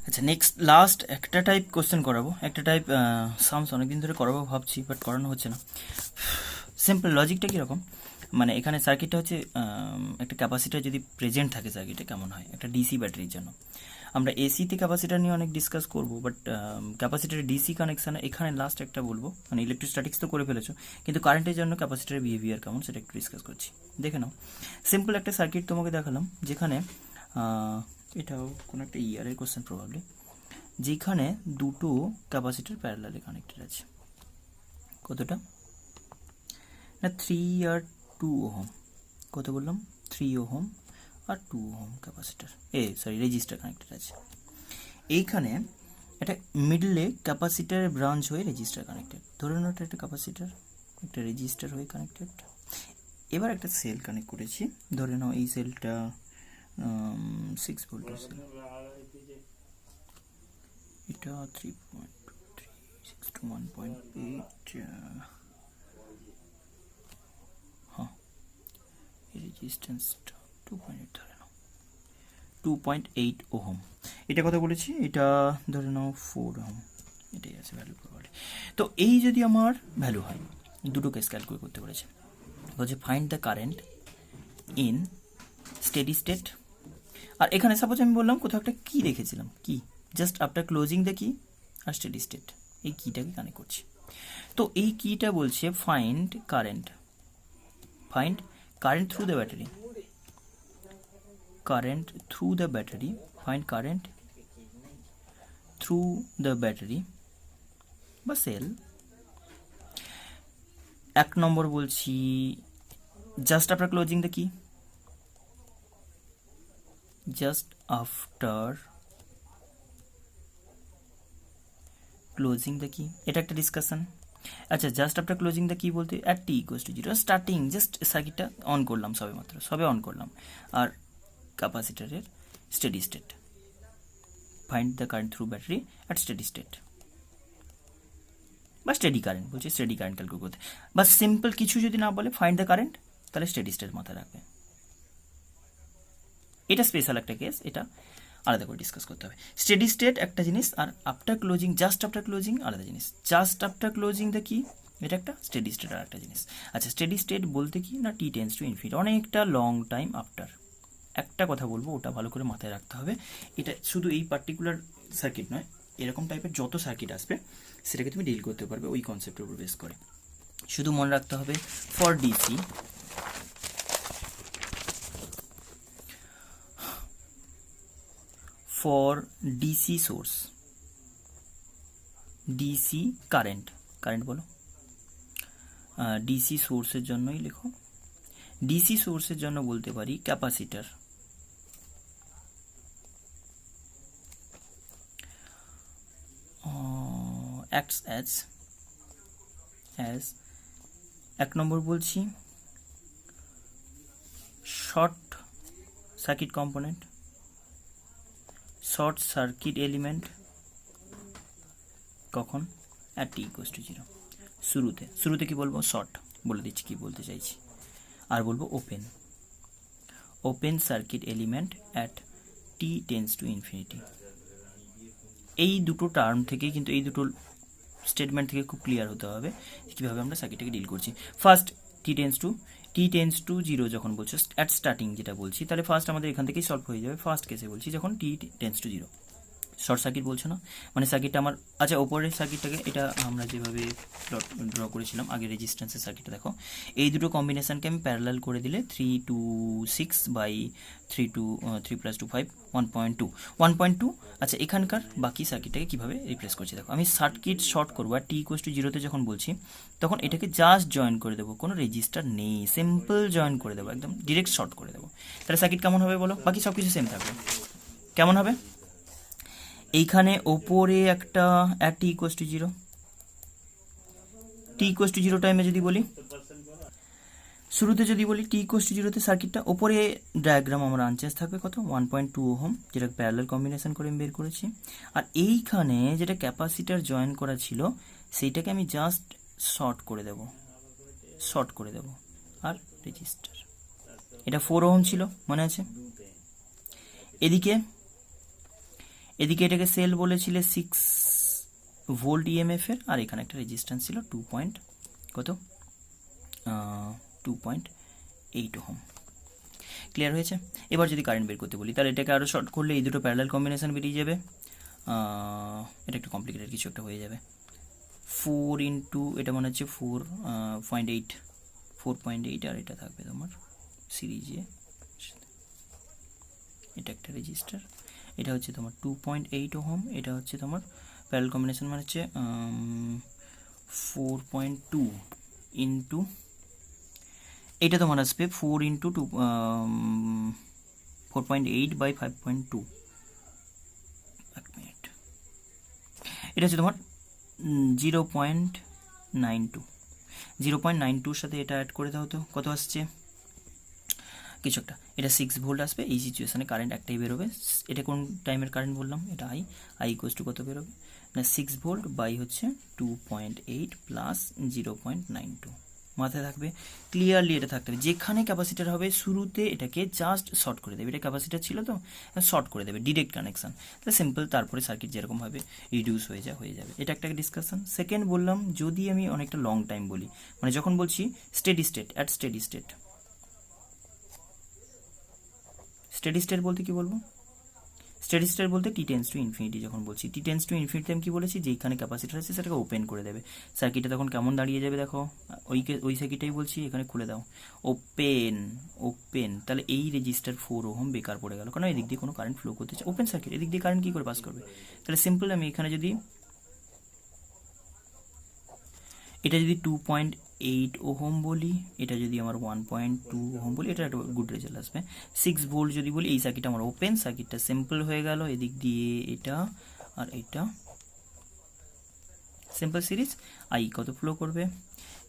আচ্ছা, নেক্সট লাস্ট একটা টাইপ কোশ্চেন করাবো, একটা টাইপ সামস অনেকদিন ধরে করাবো ভাবছি, বাট করানো হচ্ছে না। সিম্পল লজিকটা কীরকম, মানে এখানে সার্কিটটা হচ্ছে একটা ক্যাপাসিটার যদি প্রেজেন্ট থাকে সার্কিটে কেমন হয় একটা ডিসি ব্যাটারির জন্য। আমরা এসিতে ক্যাপাসিটার নিয়ে অনেক ডিসকাস করব, বাট ক্যাপাসিটারের ডিসি কানেকশানে এখানে লাস্ট একটা বলবো, মানে ইলেকট্রোস্ট্যাটিক্স তো করে ফেলেছো, কিন্তু কারেন্টের জন্য ক্যাপাসিটারের বিহেভিয়ার কেমন সেটা একটু ডিসকাস করছি। দেখে নাও, সিম্পল একটা সার্কিট তোমাকে দেখালাম, যেখানে এটাও কোনো একটা ইয়ারের কোশ্চেন প্রবাবলি, যেখানে দুটো ক্যাপাসিটার প্যারালালে কানেক্টেড আছে। কতটা না, 3 আর 2 ওহম। কত বললাম, 3 ওহম আর 2 ওহম ক্যাপাসিটার রেজিস্টার কানেক্টেড আছে। এইখানে একটা মিডলে ক্যাপাসিটার ব্রাঞ্চ হয়ে রেজিস্টার কানেক্টেড। ধরে নাও একটা ক্যাপাসিটার একটা রেজিস্টার হয়ে কানেক্টেড। এবার একটা সেল কানেক্ট করেছি, ধরে নাও এই সেলটা 6 ভোল্টের সেল, এটা 3.3 6 to 1.8, হ্যাঁ রেজিস্ট্যান্সটা 2.8 ধরে নাও, 2.8 ওহম। এটা কথা বলেছি, এটা ধরে নাও 4 ওহম, এটাই আছে ভ্যালু প্রপার্টি। তো এই যদি আমার ভ্যালু হয়, দুটো কেস ক্যালকুলেট করতে পেরেছে, বলছে find the current in steady state. আর এখানে সাপোজ আমি বললাম কোথাও একটা কি রেখেছিলাম, কি জাস্ট আফটার ক্লোজিং দ্য কি আর স্টেডি স্টেট, এই কিটাকে কানেক্ট করছি। তো এই কিটা বলছে find current through the battery, current through the battery, find current through the battery বা সেল। 1 নম্বর বলছি জাস্ট আফটার ক্লোজিং দ্য কি, জাস্ট আফটার ক্লোজিং দ্য কি, এটা একটা ডিসকাশন। আচ্ছা, জাস্ট আফটার ক্লোজিং দ্য কি বলতে at T equals to 0, starting just সার্কিটটা অন করলাম, সবে অন করলাম, আর ক্যাপাসিটারের steady state, find the current through battery at steady state বা স্টেডি কারেন্ট বলছে, স্টেডি কারেন্ট ক্যালকুলেট করতে। বা সিম্পল কিছু যদি না বলে ফাইন্ড দ্য কারেন্ট, তাহলে স্টেডি স্টেট মাথায় রাখবে। এটা স্পেশাল একটা কেস, এটা আলাদা করে ডিসকাস করতে হবে। স্টেডি স্টেট একটা জিনিস, আর after closing just after closing আলাদা জিনিস। জাস্ট আফটার ক্লোজিং দ্য কি, এটা একটা, স্টেডি স্টেট আর একটা জিনিস। আচ্ছা, স্টেডি স্টেট বলতে কি না, টি টেন্ডস টু ইনফিনিটি, অনেকটা লং টাইম আফটার। একটা কথা বলবো, ওটা ভালো করে মাথায় রাখতে হবে। এটা শুধু এই পার্টিকুলার সার্কিট নয়, এরকম টাইপের যত সার্কিট আসবে সেটাকে তুমি ডিল করতে পারবে ওই কনসেপ্টের উপর বেস করে। শুধু মনে রাখতে হবে for DC, for DC source, DC current বলো, ডিসি সোর্সের জন্যই লেখো। ডিসি সোর্সের জন্য বলতে পারি ক্যাপাসিটার, acts as 1 নম্বর বলছি short circuit component, short circuit element, কখন অ্যাট টি ইকুয়ালস টু 0, শুরুতে কি বলবো, শর্ট বলে দিচ্ছি কি বলতে চাইছি, আর বলবো open circuit element at T tends to infinity. এই দুটো টার্ম থেকে কিন্তু, এই দুটো স্টেটমেন্ট থেকে খুব ক্লিয়ার হতে হবে কীভাবে আমরা সার্কিটটাকে ডিল করছি। ফার্স্ট টি টেন্স টু 0 যখন বলছো অ্যাট স্টার্টিং যেটা বলছি, তাহলে ফার্স্ট আমাদের এখান থেকেই সলভ হয়ে যাবে। ফার্স্ট কেসে বলছি যখন টি টেন্স টু 0, শর্ট সার্কিট বলছো না, মানে সার্কিটটা আমার, আচ্ছা ওপরের সার্কিটটাকে, এটা আমরা যেভাবে ড্র করেছিলাম আগে রেজিস্ট্যান্সের সার্কিটটা দেখো, এই দুটো কম্বিনেশনকে আমি প্যারালাল করে দিলে 3 to 6 বাই 3 + 2 5 1.2। আচ্ছা, এখানকার বাকি সার্কিটটাকে কীভাবে রিপ্লেস করছি দেখো, আমি সার্কিট শর্ট করবো আর টি ইকুয়ালস টু 0 যখন বলছি, তখন এটাকে জাস্ট জয়েন করে দেবো, কোনো রেজিস্টার নেই, সিম্পল জয়েন করে দেবো, একদম ডিরেক্ট শর্ট করে দেবো। তাহলে সার্কিট কেমন হবে বলো, বাকি সব কিছু সেম থাকবে, কেমন হবে? এইখানে ওপরে একটা at T equals to 0, T equals to 0 টাইমে যদি বলি, শুরুতে যদি বলি টি ইকুয়ালস টু 0তে সার্কিটটা, ওপরে ডায়াগ্রাম আমার আনচেঞ্জ থাকবে, কত 1.2 ওহম, যেটা প্যারালাল কম্বিনেশন করে আমি বের করেছি। আর এইখানে যেটা ক্যাপাসিটার জয়েন করা ছিল সেইটাকে আমি জাস্ট শর্ট করে দেব, আর রেজিস্টার, এটা 4 ওহম ছিল মনে আছে। এদিকে এটাকে সেল বলেছিলে 6 ভোল্ট ইএমএফ এর, আর এখানে একটা রেজিস্ট্যান্স ছিল 2.8 8 ওহম। ক্লিয়ার হয়েছে? এবার যদি কারেন্ট বের করতে বলি তাহলে এটাকে আরও শর্ট করলে এই দুটো প্যারালাল কম্বিনেশন বেরিয়ে যাবে। এটা একটু কমপ্লিকেটেড কিছু একটা হয়ে যাবে। 4 ইন্টু এটা মনে হচ্ছে 4.8 আর এটা থাকবে তোমার সিরিজে, এটা একটা রেজিস্টার, এটা হচ্ছে তোমার 2.8 ওহম, এটা হচ্ছে তোমার প্যারালাল কম্বিনেশন মানে হচ্ছে 4.2 ইন্টু এটা তোমার আসবে 4 ইন্টু 2 4.8 বাই 5.2, এক মিনিট, এটা হচ্ছে তোমার 0.92 সাথে এটা অ্যাড করে দাও তো কত আসছে কিছু একটা, এটা 6 ভোল্ট আসবে। এই সিচুয়েশানে কারেন্ট একটাই বেরোবে, এটা কোন টাইমের কারেন্ট বললাম, এটা আই ইকুয়ালস টু কত বেরোবে না 6 ভোল্ট বাই হচ্ছে 2.8 প্লাস 0.92, মাথায় থাকবে ক্লিয়ারলি, এটা থাকতে হবে। যেখানে ক্যাপাসিটার হবে শুরুতে এটাকে জাস্ট শর্ট করে দেবে, এটা ক্যাপাসিটার ছিল তো শর্ট করে দেবে, ডিরেক্ট কানেকশান, তাহলে সিম্পল, তারপরে সার্কিট যেরকমভাবে রিডিউস হয়ে যাবে, এটা একটা ডিসকাশন। সেকেন্ড বললাম যদি আমি অনেকটা লং টাইম বলি, মানে যখন বলছি steady state, at steady state, steady state বলতে কি বলবো, স্টেডি স্টেট বলতে টি টেন্স টু ইনফিনিটি, যখন বলছি টি টেন্স টু ইনফিনিটি আমি কি বলেছি, যেখানে ক্যাপাসিটার আছে সেটাকে ওপেন করে দেবে, সার্কিটটা তখন কেমন দাঁড়িয়ে যাবে দেখো, ওই সার্কিটটাই বলছি, এখানে খুলে দাও, ওপেন, তাহলে এই রেজিস্টার 4 ওহম বেকার পড়ে গেল, কারণ এদিক দিয়ে কোনো কারেন্ট ফ্লো করতে চাই, ওপেন সার্কিট, এদিক দিয়ে কারেন্ট কি করে পাস করবে, তাহলে সিম্পল আমি এখানে যদি এটা যদি 2.8 ওহম বলি, এটা যদি আমার 1.2 ওহম বলি, এটা একটা গুড রেজাল্ট আসবে। 6 ভোল্ট যদি বলি, এই সার্কিটটা আমার ওপেন, সার্কিটটা সিম্পল হয়ে গেল, এদিক দিয়ে এটা আর এটা সিম্পল সিরিজ, আই কত ফ্লো করবে,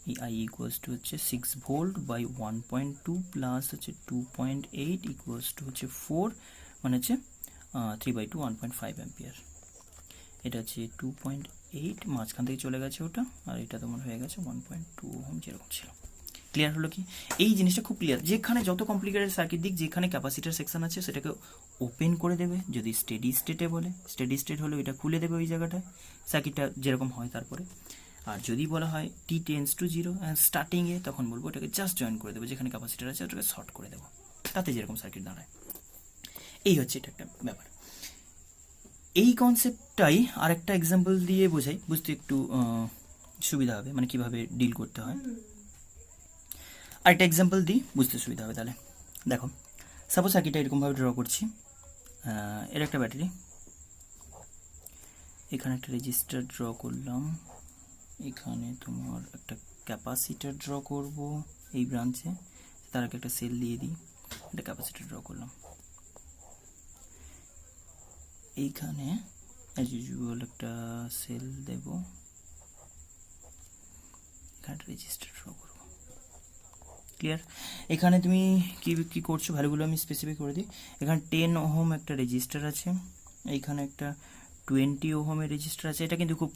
এই আই ইকুয়ালস টু হচ্ছে 6 ভোল্ট বাই 1.2 প্লাস হচ্ছে 2.8 ইকুয়ালস টু হচ্ছে 4, মানে হচ্ছে 3/2 1.5 অ্যাম্পিয়ার, এটা হচ্ছে 2.8, মাঝখান থেকে চলে গেছে ওটা, আর এটা তোমার হয়ে গেছে 1.2 ওহম যেরকম ছিল। ক্লিয়ার হলো কি? এই জিনিসটা খুব ক্লিয়ার, যেখানে যত কমপ্লিকেটেড সার্কিট দিক, যেখানে ক্যাপাসিটার সেকশন আছে সেটাকে ওপেন করে দেবে, যদি স্টেডি স্টেটে বলে, স্টেডি স্টেট হলে এটা খুলে দেবে ওই জায়গাটায়, সার্কিটটা যেরকম হয় তারপরে। আর যদি বলা হয় টি টেন্স টু 0 স্টার্টিংয়ে, তখন বলবো এটাকে জাস্ট জয়েন করে দেবো, যেখানে ক্যাপাসিটার আছে ওটাকে শর্ট করে দেবো, তাতে যেরকম সার্কিট দাঁড়ায়। এই হচ্ছে এটা একটা ব্যাপার। এই কনসেপ্টটাই আরেকটা এক্সাম্পল দিয়ে বোঝাই, বুঝতে একটু সুবিধা হবে, মানে কিভাবে ডিল করতে হয়। আরেকটা এক্সাম্পল দিই, বুঝতে সুবিধা হবে। তাহলে দেখো, সাপোজ সার্কিটটা এরকমভাবে ড্র করছি, এর একটা ব্যাটারি, এখানে একটা রেজিস্টার ড্র করলাম, এখানে তোমার একটা ক্যাপাসিটার ড্র করব এই ব্রাঞ্চে, তার আগে একটা সেল দিয়ে দিই, একটা ক্যাপাসিটার ড্র করলাম, এইখানে অ্যাজ ইউজুয়াল একটা সেল দেব, এখানে একটা রেজিস্টার ড্র করব। ক্লিয়ার? এখানে তুমি কি করছো, ভ্যালুগুলো আমি স্পেসিফাই করে দিই। এখানে 10 ওহম একটা রেজিস্টার আছে, এইখানে একটা 20 ওহমের রেজিস্টার আছে। এটা কিন্তু খুব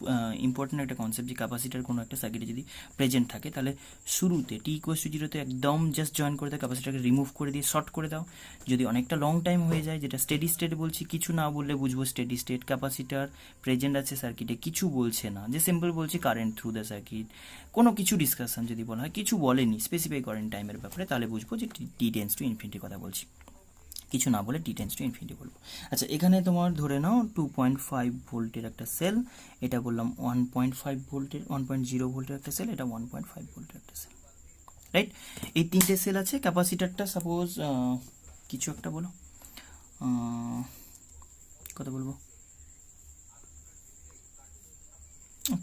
ইম্পর্টেন্ট একটা কনসেপ্ট, যে ক্যাপাসিটার কোনো একটা সার্কিটে যদি প্রেজেন্ট থাকে, তাহলে শুরুতে টি ইকুয়ালস টু 0-তে একদম জাস্ট জয়েন করে দাও, ক্যাপাসিটারকে রিমুভ করে দিয়ে শর্ট করে দাও। যদি অনেকটা লং টাইম হয়ে যায়, যেটা স্টেডি স্টেট বলছি, কিছু না বললে বুঝবো স্টেডি স্টেট, ক্যাপাসিটার প্রেজেন্ট আছে সার্কিটে, কিছু বলছে না, যে সিম্পল বলছি কারেন্ট থ্রু দ্য সার্কিট, কোনো কিছু ডিসকাশন যদি বলা হয়, কিছু বলেনি স্পেসিফাই করেন টাইমের ব্যাপারে, তাহলে বুঝবো যে টি টেন্স টু ইনফিনিটি কথা বলছি, কিছু না বলে টি টেন্স টু ইনফিনিটি বলবো। আচ্ছা, এখানে তোমার ধরে নাও 2.5 ভোল্টের একটা সেল, এটা বললাম 1.5 ভোল্টের 1.0 ভোল্টের একটা সেল, এটা 1.5 ভোল্টের একটা সেল, রাইট? এই তিনটে সেল আছে। ক্যাপাসিটারটা সাপোজ কিছু একটা বলো, কত বলবো,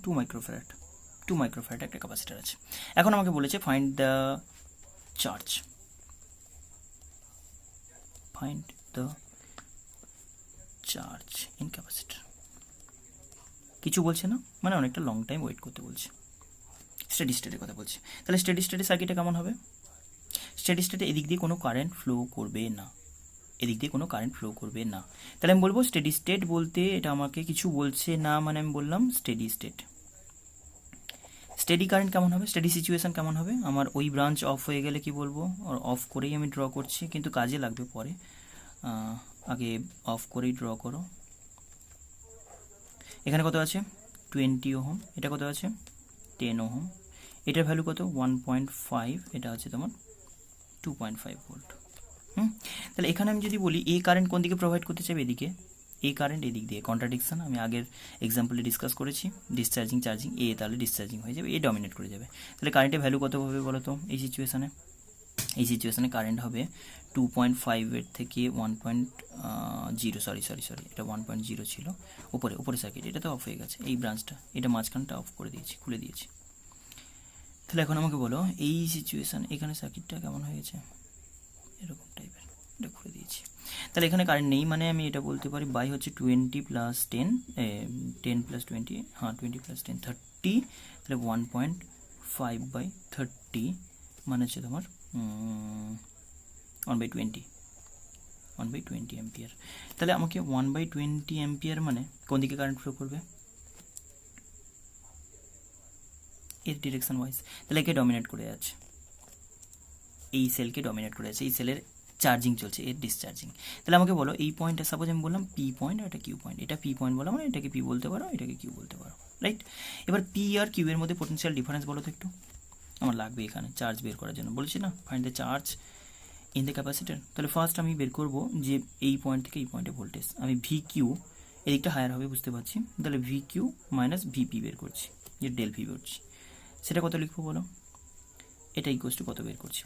2 মাইক্রোফ্যারাড, 2 মাইক্রোফ্যারাড একটা ক্যাপাসিটার আছে। এখন আমাকে বলেছে find the charge, find the charge in capacitor, কিছু বলছে না, মানে অনেকটা লং টাইম ওয়েট করতে বলছে, স্টেডি স্টেটের কথা বলছে। তাহলে স্টেডি স্টেটে সার্কিটে কেমন হবে, স্টেডি স্টেটে এদিক দিয়ে কোনো কারেন্ট ফ্লো করবে না, এদিক দিয়ে কোনো কারেন্ট ফ্লো করবে না, তাহলে আমি বলবো স্টেডি স্টেট বলতে এটা আমাকে কিছু বলছে না, মানে আমি বললাম স্টেডি স্টেট। স্টেডি কারেন্ট কেমন হবে, স্টেডি সিচুয়েশন কেমন হবে, আমার ওই ব্রাঞ্চ অফ হয়ে গেলে কি বলবো, অফ করেই আমি ড্র করছি, কিন্তু কাজে লাগবে পরে, আগে অফ করেই ড্র করো। এখানে কত আছে 20 ওহম, এটা কত আছে 10 ওহম, এটার ভ্যালু কত 1.5, এটা আছে তোমার 2.5 ভোল্ট। তাহলে এখানে আমি যদি বলি এই কারেন্ট কোন দিকে প্রোভাইড করতে চাইবে, এদিকে, এই কারেন্ট এদিক দিয়ে, কন্ট্রাডিকশন আমি আগের এক্সাম্পলে ডিসকাস করেছি, ডিসচার্জিং চার্জিং, এ তাহলে ডিসচার্জিং হয়ে যাবে, এ ডমিনেট করে যাবে। তাহলে কারেন্টের ভ্যালু কত হবে বলো তো এই সিচুয়েশানে? এই সিচুয়েশানে কারেন্ট হবে 2.5 থেকে 1.0, সরি এটা 1.0 ছিল, উপরে সার্কিট, এটা তো অফ হয়ে গেছে, এই ব্রাঞ্চটা, এটা মাঝখানটা অফ করে দিয়েছি, খুলে দিয়েছি। তাহলে এখন আমাকে বলো এই সিচুয়েশান, এখানে সার্কিটটা কেমন হয়ে গেছে, এরকম টাইপের, এটা খুলে দিয়েছি। তাহলে এখানে কারেন্ট নেই, মানে আমি এটা বলতে পারি বাই হচ্ছে 20 + 10, 10 + 20, হ্যাঁ 20 + 10 30, তাহলে 1.5/30 মানে হচ্ছে তোমার 1/20 অ্যাম্পিয়ার। তাহলে আমাকে 1/20 অ্যাম্পিয়ার মানে কোন দিকে কারেন্ট ফ্লো করবে, এর ডিরেকশন ওয়াইজ। তাহলে একে ডমিনেট করে আছে, এই সেলকে ডমিনেট করে আছে, এই সেলের চার্জিং চলছে, এর ডিসচার্জিং। তাহলে আমাকে বলো এই পয়েন্টটা, সাপোজ আমি বললাম পি পয়েন্ট আর এটা কিউ পয়েন্ট, এটা পি পয়েন্ট বলা মানে এটাকে পি বলতে পারো, এটাকে কিউ বলতে পারো, রাইট? এবার পি আর কিউ এর মধ্যে পোটেনশিয়াল ডিফারেন্স বলো তো একটু, আমার লাগবে এখানে চার্জ বের করার জন্য, বলেছি না find the charge in the capacitor. তাহলে ফার্স্ট আমি বের করবো যে এই পয়েন্ট থেকে এই পয়েন্টে ভোল্টেজ, আমি ভি কিউ, এদিকটা হায়ার হবে বুঝতে পারছি, তাহলে ভি কিউ মাইনাস ভিপি বের করছি, যে ডেল ভি বেরছি, সেটা কত লিখবো বলো, এটা ইকুয়ালস টু কত বের করছি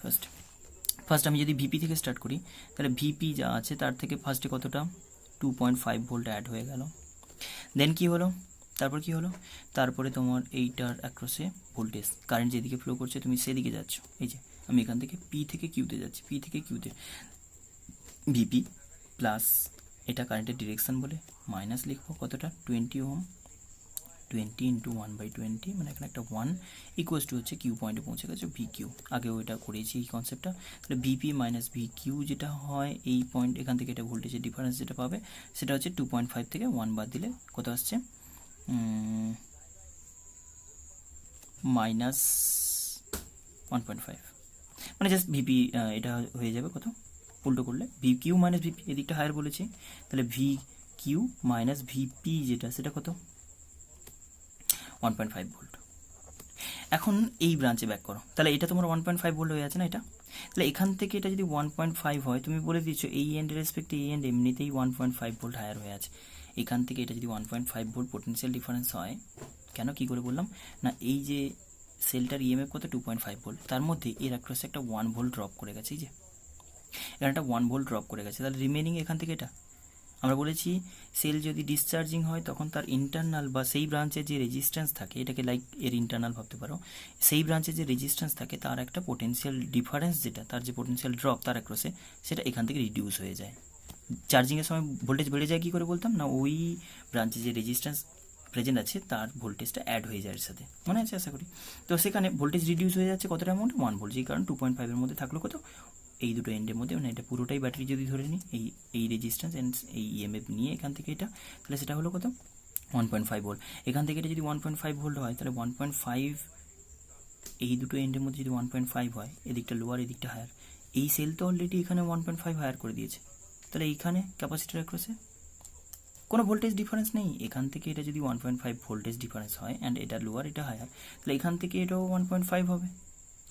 ফার্স্ট আমি যদি ভিপি থেকে স্টার্ট করি, তাহলে ভিপি যা আছে তার থেকে ফার্স্টে কতটা 2.5 ভোল্ট অ্যাড হয়ে গেল। দেন কি হলো, তারপরে তোমার এইটার অ্যাক্রসে ভোল্টেজ, কারেন্ট যেদিকে ফ্লো করছে তুমি সেদিকে যাচ্ছ, এই যে আমি এখান থেকে পি থেকে কিউতে যাচ্ছি, পি থেকে কিউতে ভিপি প্লাস, এটা কারেন্টের ডিরেকশন বলে, মাইনাস লিখবো কতটা 20 ওহম, 20 × 1/20 মানে এখানে একটা 1 ইকুয়ালস টু হচ্ছে কিউ পয়েন্টে পৌঁছে গেছে ভি কিউ, আগেও এটা করেছি এই কনসেপ্টটা। তাহলে ভিপি মাইনাস ভি কিউ যেটা হয় এই পয়েন্ট, এখান থেকে এটা ভোল্টেজের ডিফারেন্স যেটা পাবে সেটা হচ্ছে 2.5 থেকে 1 বাদ দিলে কত আসছে, -1.5, মানে জাস্ট ভিপি, এটা হয়ে যাবে কত, উল্টো করলে ভি কিউ মাইনাস ভিপি, এদিকটা হায়ার বলেছি, তাহলে ভি কিউ মাইনাস ভিপি যেটা সেটা কত 1.5 ভোল্ট। এখন এই ব্রাঞ্চে ব্যাক করো, তাহলে এটা তোমার 1.5 ভোল্ট হয়ে আছে না এটা, তাহলে এখান থেকে এটা যদি 1.5 হয়, তুমি বলে দিচ্ছ এই এন্ডের রেসপেক্টে এই এন্ড এমনিতেই 1.5 ভোল্ট হায়ার হয়ে আছে, এখান থেকে এটা যদি 1.5 ভোল্ট পোটেনশিয়াল ডিফারেন্স হয়, কেন কি করে বললাম না, এই যে সেলটার ইএমএফ কত 2.5 ভোল্ট, তার মধ্যে এর অ্যাক্রসে একটা 1 ভোল্ট ড্রপ করে গেছে, এই যে এখানে একটা 1 ভোল্ট ড্রপ করে গেছে, তাহলে রিমেনিং এখান থেকে এটা, আমরা বলেছি সেল যদি ডিসচার্জিং হয় তখন তার ইন্টারনাল বা সেই ব্রাঞ্চের যে রেজিস্ট্যান্স থাকে, এটাকে লাইক এর ইন্টারনাল ভাবতে পারো, সেই ব্রাঞ্চের যে রেজিস্ট্যান্স থাকে তার একটা পোটেনশিয়াল ডিফারেন্স, যেটা তার যে পোটেনশিয়াল ড্রপ তার অ্যাক্রসে, সেটা এখান থেকে রিডিউস হয়ে যায়। চার্জিংয়ের সময় ভোল্টেজ বেড়ে যায়, কী করে বলতাম না, ওই ব্রাঞ্চে যে রেজিস্ট্যান্স প্রেজেন্ট আছে তার ভোল্টেজটা অ্যাড হয়ে যায় এর সাথে, মনে আছে আশা করি। তো সেখানে ভোল্টেজ রিডিউস হয়ে যাচ্ছে কতটা অ্যামাউন্ট, 1 ভোল্ট, যেই কারণ 2.5 এর মধ্যে থাকলো কত, এই দুটো এন্ডের মধ্যে, মানে এটা পুরোটাই ব্যাটারি যদি ধরে নিই, এই রেজিস্ট্যান্স অ্যান্ড এই ইএমএফ নিয়ে এখান থেকে এটা, তাহলে সেটা হলো কত 1.5 ভোল্ট। এখান থেকে এটা যদি 1.5 ভোল্ট হয়, তাহলে 1.5 এই দুটো এন্ডের মধ্যে যদি 1.5 হয়, এদিকটা লোয়ার এদিকটা হায়ার, এই সেল তো অলরেডি এখানে 1.5 হায়ার করে দিয়েছে, তাহলে এইখানে ক্যাপাসিটার অ্যাক্রসে কোনো ভোল্টেজ ডিফারেন্স নেই, এখান থেকে এটা যদি 1.5 ভোল্টেজ ডিফারেন্স হয় অ্যান্ড এটা লোয়ার এটা হায়ার, তাহলে এখান থেকে এটাও 1.5 হবে,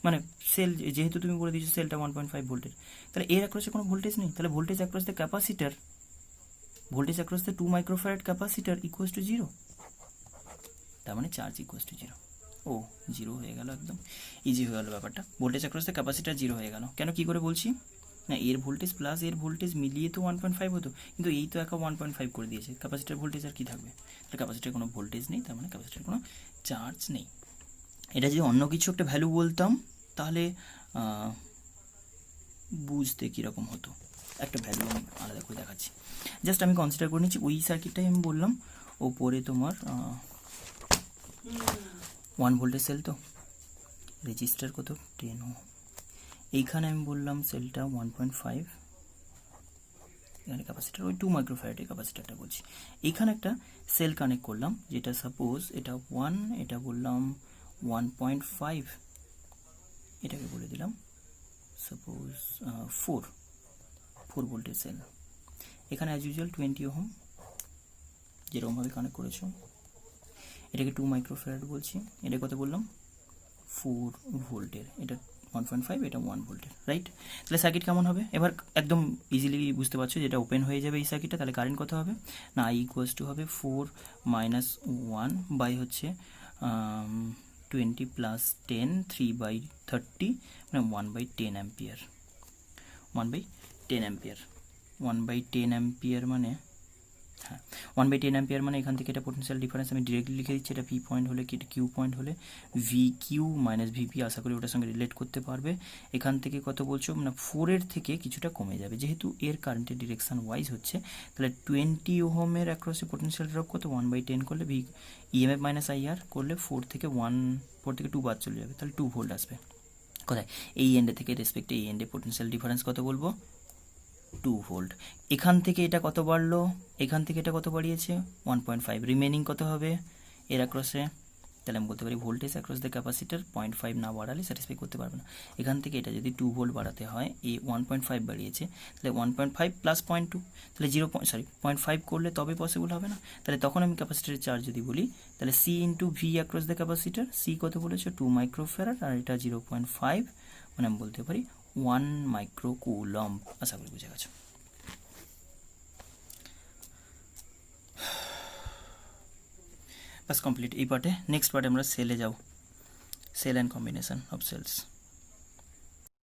মানে সেল যেহেতু তুমি বলে দিয়েছো সেলটা 1.5 ভোল্টের, তাহলে এর অ্যাক্রসে কোনো ভোল্টেজ নেই, তাহলে voltage across the capacitor, voltage across the 2 microfarad capacitor equals to 0, তার মানে চার্জ ইকুয়ালস টু 0, ও 0 হয়ে গেল, একদম ইজি হয়ে গেল ব্যাপারটা, ভোল্টেজ অ্যাক্রস দ্য ক্যাপাসিটার 0 হয়ে গেল। কেন কি করে বলছি না, এর ভোল্টেজ প্লাস এর ভোল্টেজ মিলিয়ে তো 1.5 হতো, কিন্তু এই তো একা 1.5 করে দিয়েছে, ক্যাপাসিটার ভোল্টেজ আর কি থাকবে, তাহলে ক্যাপাসিটার কোনো ভোল্টেজ নেই, তার মানে ক্যাপাসিটার কোনো চার্জ নেই। এটা যদি অন্য কিছু একটা ভ্যালু বলতাম তাহলে বুঝতে কীরকম হতো, একটা ভ্যালু আমি আলাদা করে দেখাচ্ছি, জাস্ট আমি কনসিডার করে নিচ্ছি ওই সার্কিটটাই আমি বললাম, ওপরে তোমার 1 ভোল্টের সেল, তো রেজিস্টার কত 10 ওহম, এইখানে আমি বললাম সেলটা 1.5, এখানে ক্যাপাসিটার ওই 2 মাইক্রোফ্যারাডের ক্যাপাসিটারটা বলছি, এইখানে একটা সেল কানেক্ট করলাম, যেটা সাপোজ এটা 1, এটা বললাম 1.5, এটাকে বলে দিলাম সাপোজ 4 ভোল্টের সেল, এখানে অ্যাজ ইউজুয়াল 20 ওহম যেরকমভাবে কানেক্ট করেছো, এটাকে 2 মাইক্রোফ্যারাড বলছি, এটা কত বললাম 4 ভোল্টের, এটা 1.5, এটা 1 ভোল্টের, রাইট? তাহলে সার্কিট কেমন হবে? এবার একদম ইজিলি বুঝতে পারছো যেটা ওপেন হয়ে যাবে এই সার্কিটটা, তাহলে কারেন্ট কত হবে না, I ইকুয়ালস টু হবে 4 মাইনাস 1 বাই হচ্ছে 20 প্লাস 10, 3/30, মানে 1/10 অ্যাম্পিয়ার, 1/10 অ্যাম্পিয়ার, 1/10 অ্যাম্পিয়ার মানে, হ্যাঁ 1/10 অ্যাম্পিয়ার মানে এখান থেকে এটা পোটেনশিয়াল ডিফারেন্স আমি ডিরেক্টলি লিখে দিচ্ছি, এটা পি পয়েন্ট হলে কি কিউ পয়েন্ট হলে ভি কিউ মাইনাস ভিপি, আশা করি ওটার সঙ্গে রিলেট করতে পারবে। এখান থেকে কত বলছো, মানে 4-এর থেকে কিছুটা কমে যাবে, যেহেতু এর কারেন্টের ডিরেকশান ওয়াইজ হচ্ছে, তাহলে 20 ওহমের অ্যাক্রসে পোটেনশিয়াল ড্রপ কত, 1/10 করলে ভি ইএমএফ মাইনাস আইআর করলে 4 থেকে 2 বাদ চলে যাবে, তাহলে 2 ভোল্ট আসবে কোথায়, এই এন্ডে থেকে রেসপেক্টে এই এন্ডে পোটেনশিয়াল ডিফারেন্স কত বলবো, 2 ভোল্ট। এখান থেকে এটা কত বাড়লো, এখান থেকে এটা কত বাড়িয়েছে, 1.5, রিমেনিং কত হবে এর অ্যাক্রসে, তাহলে আমি বলতে পারি ভোল্টেজ অ্যাক্রস দ্য ক্যাপাসিটার 0.5 না বাড়ালে স্যাটিসফাই করতে পারবে না। এখান থেকে এটা যদি 2 ভোল্ট বাড়াতে হয়, এই 1.5 বাড়িয়েছে, তাহলে 1.5 প্লাস 0.2, তাহলে 0.5 করলে তবে পসিবল হবে না, তাহলে তখন আমি ক্যাপাসিটারের চার্জ যদি বলি, তাহলে C into V across the capacitor, C কত বলেছে 2 মাইক্রোফ্যারাড, আর এটা 0.5, মানে আমি বলতে পারি 1 মাইক্রো কুলম্ব। আশা করি বুঝে গেছো। বাস কমপ্লিট এই পার্টে। নেক্সট পার্টে আমরা সেলে যাব, cell and combination of sales.